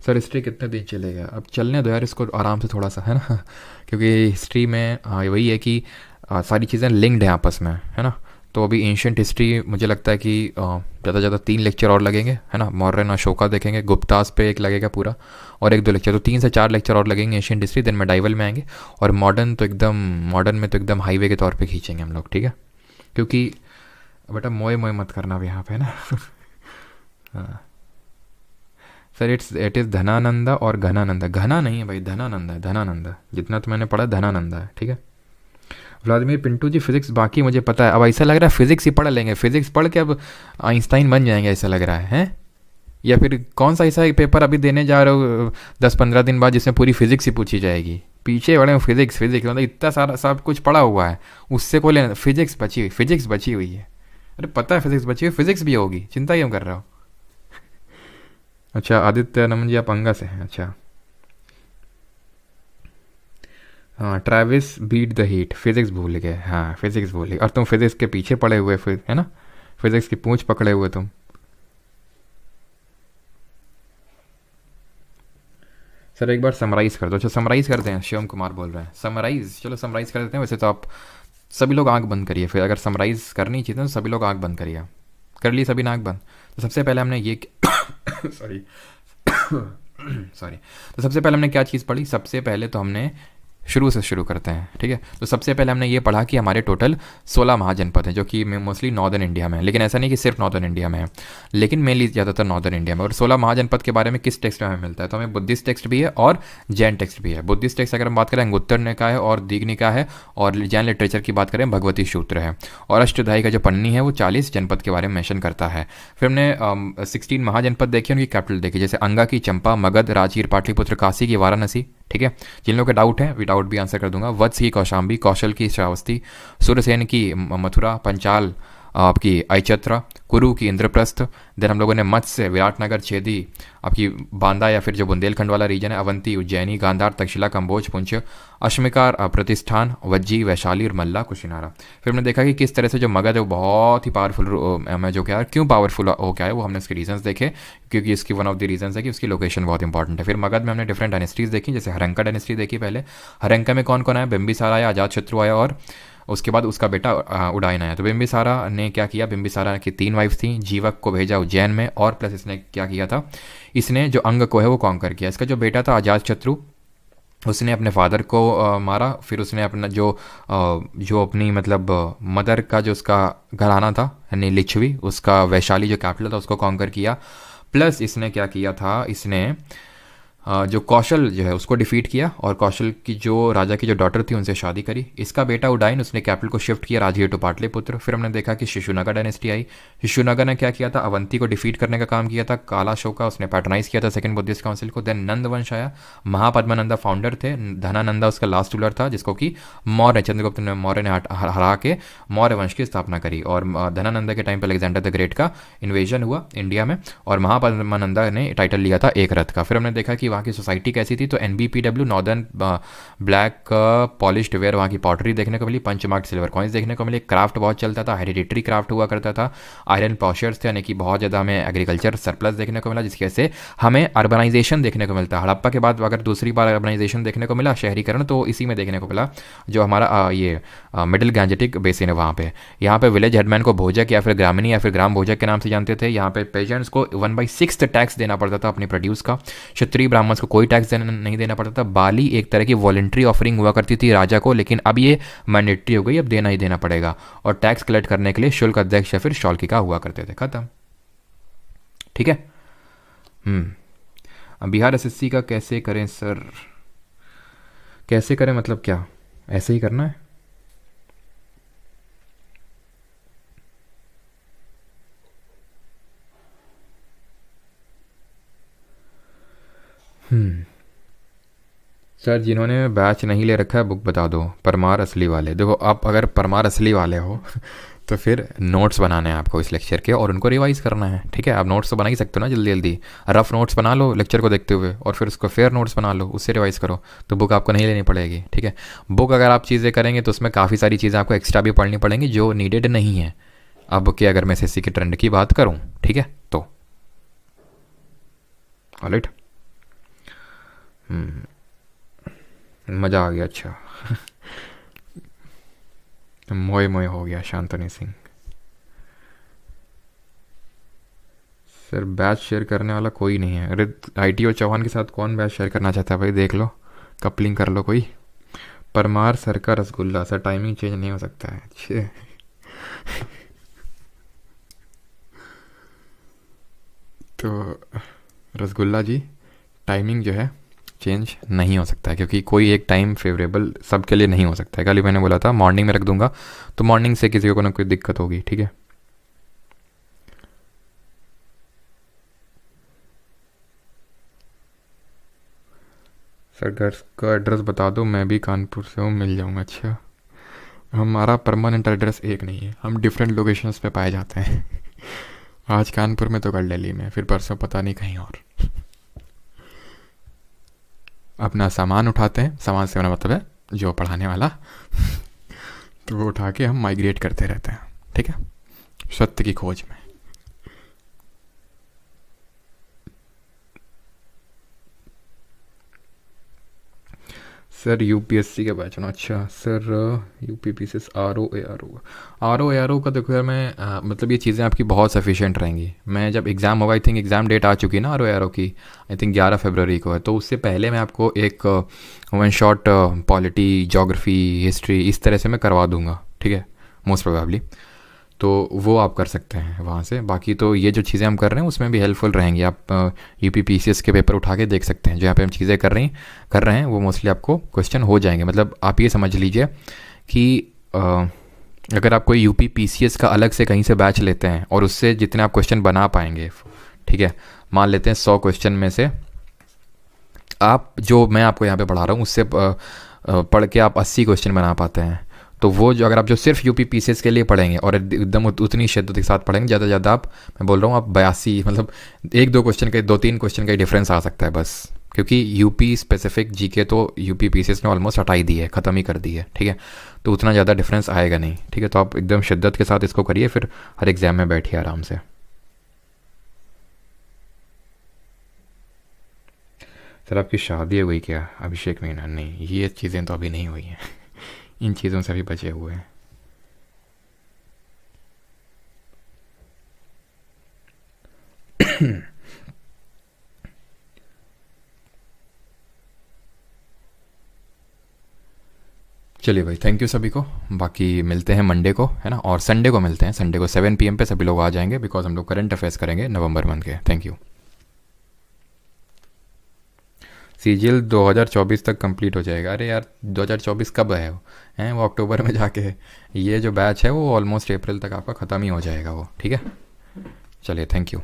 सर हिस्ट्री कितने दिन चलेगा? अब चलने दो यार इसको आराम से थोड़ा सा, है ना। क्योंकि हिस्ट्री में वही है कि सारी चीज़ें लिंक्ड हैं आपस में, है ना। तो अभी एंशिएंट हिस्ट्री मुझे लगता है कि ज़्यादा से ज़्यादा 3 लेक्चर और लगेंगे, है ना। मौर्यन अशोका देखेंगे, गुप्तास पे एक लगेगा पूरा, और 1-2 लेक्चर, तो 3 से 4 लेक्चर और लगेंगे एंशिएंट हिस्ट्री। देन मेडाइवल में आएंगे, और मॉडर्न में तो एकदम हाईवे के तौर पे खींचेंगे हम लोग। ठीक है, क्योंकि बेटा मोए मत करना अब यहाँ पे ना। हाँ सर, इट इज़ धनानंदा और घनानंदा। घना नहीं है भाई, धनानंदा है, धनानंदा। जितना तो मैंने पढ़ा धनानंदा है। ठीक है, व्लादिमीर पिंटू जी, फिजिक्स बाकी मुझे पता है। अब ऐसा लग रहा है फिजिक्स ही पढ़ लेंगे, फिजिक्स पढ़ के अब आइंस्टाइन बन जाएंगे, ऐसा लग रहा है। या फिर कौन सा ऐसा एक पेपर अभी देने जा रहे हो 10-15 दिन बाद जिसमें पूरी फिजिक्स ही पूछी जाएगी? पीछे बड़े फिजिक्स फिजिक्स मतलब इतना सारा सब कुछ पड़ा हुआ है, उससे कोई लेना, फिजिक्स बची हुई है। अरे पता है फिजिक्स बची हुई, फिजिक्स भी होगी, चिंता क्यों कर रहे हो? अच्छा आदित्य नमन जी, आप अंगा से हैं, अच्छा। हाँ Travis beat the heat, physics भूल गए, हाँ फिजिक्स भूल गए, और तुम फिजिक्स के पीछे पड़े हुए फिर, है ना, फिजिक्स की पूंछ पकड़े हुए तुम। सर एक बार समराइज़ कर दो। अच्छा समराइज़ करते हैं, शिवम कुमार बोल रहे हैं समराइज़, चलो समराइज़ कर देते हैं। वैसे तो आप सभी लोग आंख बंद करिए, फिर अगर समराइज़ करनी चाहिए तो सभी लोग आंख बंद करिए। कर ली सभी ने आंख बंद? तो सबसे पहले हमने ये सॉरी सॉरी, तो सबसे पहले हमने क्या चीज़ पढ़ी? सबसे पहले तो हमने शुरू से शुरू करते हैं, ठीक है। तो सबसे पहले हमने ये पढ़ा कि हमारे टोटल 16 महाजनपद हैं, जो कि मोस्टली नॉर्दर्न इंडिया में है, लेकिन ऐसा नहीं कि सिर्फ नॉर्दर्न इंडिया में है, लेकिन मेनली ज़्यादातर नॉर्दर्न इंडिया में। और 16 महाजनपद के बारे में किस टेक्स्ट में हमें मिलता है? तो हमें बुद्धिस्ट टेक्स्ट भी है और जैन टेक्स्ट भी है। बुद्धिस्ट टेक्स्ट अगर हम बात करें अंगुत्तर निकाय है और दीघनिकाय है, और जैन लिटरेचर की बात करें भगवती सूत्र है, और अष्टधाई का जो पन्नी है वो 40 जनपद के बारे में मेंशन करता है। फिर हमने 16 महाजनपद देखे, उनकी कैपिटल देखी, जैसे अंगा की चंपा, मगध, राजगीर, पाटलिपुत्र, काशी की वाराणसी, ठीक है। जिन लोगों के डाउट है विदाउट भी आंसर कर दूंगा। वत्स की कौशाम्बी, कौशल की श्रावस्ती, सुरसेन की मथुरा, पंचाल आपकी ऐचत्र, कुरु की इंद्रप्रस्थ, देन हम लोगों ने मत्स्य, विराटनगर, छेदी, आपकी बांदा या फिर जो बुंदेलखंड वाला रीजन है, अवंती, उज्जैनी, गांधार, तक्षशिला, कंबोज, पुंछ, अश्मिकार, प्रतिष्ठान, वज्जी, वैशाली और मल्ला, कुशिनारा। फिर हमने देखा कि किस तरह से जो मगध है वो बहुत ही पावरफुल में जो क्या है, क्यों पावरफुल हो क्या है वो हमने उसके रीजंस देखे, क्योंकि इसकी वन ऑफ द रीजंस है कि उसकी लोकेशन बहुत इंपॉर्टेंट है। फिर मगध में हमने डिफरेंट डायनेस्टीज देखी, जैसे हरंका डायनेस्टी देखी पहले। हरंका में कौन कौन आया? बिंबिसार आया, अजातशत्रु आया, और उसके बाद उसका बेटा उडायन आया। तो बिंबिसारा ने क्या किया? बिंबिसारा की 3 वाइफ थी, जीवक को भेजा उज्जैन में, और प्लस इसने क्या किया था, इसने जो अंग को है वो कॉन्कर किया। इसका जो बेटा था अजातशत्रु, उसने अपने फादर को मारा। फिर उसने अपना जो अपनी मतलब मदर का जो उसका घराना था यानी लिच्छवी, उसका वैशाली जो कैपिटल था उसको कॉन्कर किया। प्लस इसने क्या किया था, इसने जो कौशल जो है उसको डिफीट किया, और कौशल की जो राजा की जो डॉटर थी उनसे शादी करी। इसका बेटा उडाइन, उसने कैपिटल को शिफ्ट किया राजगीर टू पाटलिपुत्र। फिर हमने देखा कि शिशुनगर डायनेस्टी आई। शिशुनगर ने क्या किया था? अवंती को डिफीट करने का काम किया था। काला शोका उसने पैटर्नाइज किया था सेकंड बुद्धिस्ट काउंसिल को। देन नंद वंश आया, महापद्मानंदा फाउंडर थे, धनानंदा उसका लास्ट रूलर था, जिसको कि मौर्य चंद्रगुप्त मौर्य ने हरा के मौर्य वंश की स्थापना करी। और धनानंदा के टाइम पर अलेक्जेंडर द ग्रेट का इन्वेजन हुआ इंडिया में, और महापद्मानंदा ने टाइटल लिया था एक रथ का। फिर हमने देखा कि वहाँ की सोसाइटी कैसी थी, तो NBPW northern black polished where, वहाँ की पॉटरी देखने को मिली, पंचमार्क सिल्वर कॉइन्स देखने को मिले, क्राफ्ट बहुत चलता था, हेरिडिटरी क्राफ्ट हुआ करता था, आयरन पॉशर्स थे, यानी कि बहुत ज़्यादा हमें एग्रीकल्चर सरप्लस देखने को मिला, जिसकी वजह से हमें अर्बनाइजेशन देखने को मिलता है। हड़प्पा के बाद अगर दूसरी बार अर्बनाइजेशन देखने को मिला, शहरीकरण, तो इसी में देखने को मिला, जो हमारा ये मिडिल गैंजेटिक बेसिन है वहाँ पे। यहाँ पे विलेज हेडमैन को भोजक या फिर ग्रामीणी या फिर ग्राम भोजक के नाम से जानते थे। यहाँ पे पेजेंट्स को 1/6 टैक्स देना पड़ता था अपने प्रोड्यूस का। क्षत्रिय ब्राह्मण्स को कोई टैक्स नहीं देना पड़ता था। बाली एक तरह की वॉलंटरी ऑफरिंग हुआ करती थी राजा को, लेकिन अब ये मैंडेटरी हो गई, अब देना ही देना पड़ेगा। और टैक्स कलेक्ट करने के लिए शुल्क अध्यक्ष या फिर शौल्किका हुआ करते थे। खत्म, ठीक है। अब बिहार SSC का कैसे करें सर? कैसे करें मतलब क्या, ऐसे ही करना है? सर जिन्होंने बैच नहीं ले रखा है बुक बता दो, परमार असली वाले। देखो आप अगर परमार असली वाले हो तो फिर नोट्स बनाने हैं आपको इस लेक्चर के, और उनको रिवाइज करना है, ठीक है। आप नोट्स तो बना ही सकते हो ना जल्दी जल्दी, रफ नोट्स बना लो लेक्चर को देखते हुए, और फिर उसको फेयर नोट्स बना लो, उससे रिवाइज करो, तो बुक आपको नहीं लेनी पड़ेगी, ठीक है। बुक अगर आप चीज़ें करेंगे तो उसमें काफ़ी सारी चीज़ें आपको एक्स्ट्रा भी पढ़नी पड़ेंगी जो नीडेड नहीं है। अब कि अगर मैं SSC के ट्रेंड की बात करूँ, ठीक है, तो ऑलराइट, मज़ा आ गया। अच्छा मोए मोए हो गया Shantanu Singh. Sir batch share करने वाला कोई नहीं है। अरे ITO चौहान के साथ कौन बैच शेयर करना चाहता है भाई? देख लो, कपलिंग कर लो कोई। परमार सर का रसगुल्ला, सर टाइमिंग चेंज नहीं हो सकता है। अच्छे तो रसगुल्ला जी, टाइमिंग जो है चेंज नहीं हो सकता है, क्योंकि कोई एक टाइम फेवरेबल सबके लिए नहीं हो सकता है। कल ही मैंने बोला था मॉर्निंग में रख दूंगा, तो मॉर्निंग से किसी को ना कोई दिक्कत होगी, ठीक है। सर घर का एड्रेस बता दो, मैं भी कानपुर से हूँ, मिल जाऊँगा। अच्छा, हमारा परमानेंट एड्रेस एक नहीं है, हम डिफरेंट लोकेशंस पे पाए जाते हैं। आज कानपुर में तो कल दिल्ली में, फिर परसों पता नहीं कहीं और। अपना सामान उठाते हैं, सामान से मेरा मतलब है जो पढ़ाने वाला, तो वो उठा के हम माइग्रेट करते रहते हैं, ठीक है, सत्य की खोज में। सर यूपीएससी के बैच ना, अच्छा sir UP P C S R O का देखो यार, मैं मतलब ये चीज़ें आपकी बहुत सफिशिएंट रहेंगी। मैं जब एग्ज़ाम होगा, आई थिंक एग्ज़ाम डेट आ चुकी है ना आर ओ की, आई थिंक 11 फरवरी को है, तो उससे पहले मैं आपको एक one shot polity, geography, history इस तरह से मैं करवा दूंगा, ठीक है, मोस्ट प्रोबेबली। तो वो आप कर सकते हैं वहाँ से। बाकी तो ये जो चीज़ें हम कर रहे हैं उसमें भी हेल्पफुल रहेंगी। आप यूपी पीसीएस के पेपर उठा के देख सकते हैं, जो यहाँ पे हम चीज़ें कर रहे हैं वो मोस्टली आपको क्वेश्चन हो जाएंगे। मतलब आप ये समझ लीजिए कि अगर आप कोई यूपी पीसीएस का अलग से कहीं से बैच लेते हैं और उससे जितने आप क्वेश्चन बना पाएंगे, ठीक है, मान लेते हैं 100 क्वेश्चन में से आप, जो मैं आपको यहाँ पे पढ़ा रहा हूँ उससे पढ़ के आप 80 क्वेश्चन बना पाते हैं, तो वो जो अगर आप जो सिर्फ यूपी पीसीएस के लिए पढ़ेंगे और एकदम उतनी शिद्दत के साथ पढ़ेंगे, ज़्यादा से ज़्यादा आप, मैं बोल रहा हूँ आप 82, मतलब एक दो क्वेश्चन का, 2-3 क्वेश्चन का ही डिफरेंस आ सकता है बस। क्योंकि यूपी स्पेसिफिक जीके तो यूपी पीसीएस ने ऑलमोस्ट हटा ही दी है, ख़त्म ही कर दी है, ठीक है, तो उतना ज़्यादा डिफरेंस आएगा नहीं, ठीक है। तो आप एकदम शिद्दत के साथ इसको करिए, फिर हर एग्ज़ाम में बैठिए आराम से। सर आपकी शादी हो गई क्या अभिषेक मीना? नहीं, ये चीज़ें तो अभी नहीं हुई हैं। इन चीज़ों से भी बचे हुए हैं। चलिए भाई, थैंक यू सभी को। बाकी मिलते हैं मंडे को, है ना, और संडे को मिलते हैं। संडे को 7 PM पे सभी लोग आ जाएंगे, बिकॉज हम लोग करंट अफेयर्स करेंगे नवंबर मंथ के। Thank you. सीजीएल 2024 तक कंप्लीट हो जाएगा। अरे यार 2024 कब है वो? हैं वो अक्टूबर में जाके है। ये जो बैच है वो ऑलमोस्ट अप्रैल तक आपका ख़त्म ही हो जाएगा वो, ठीक है। चलिए, थैंक यू।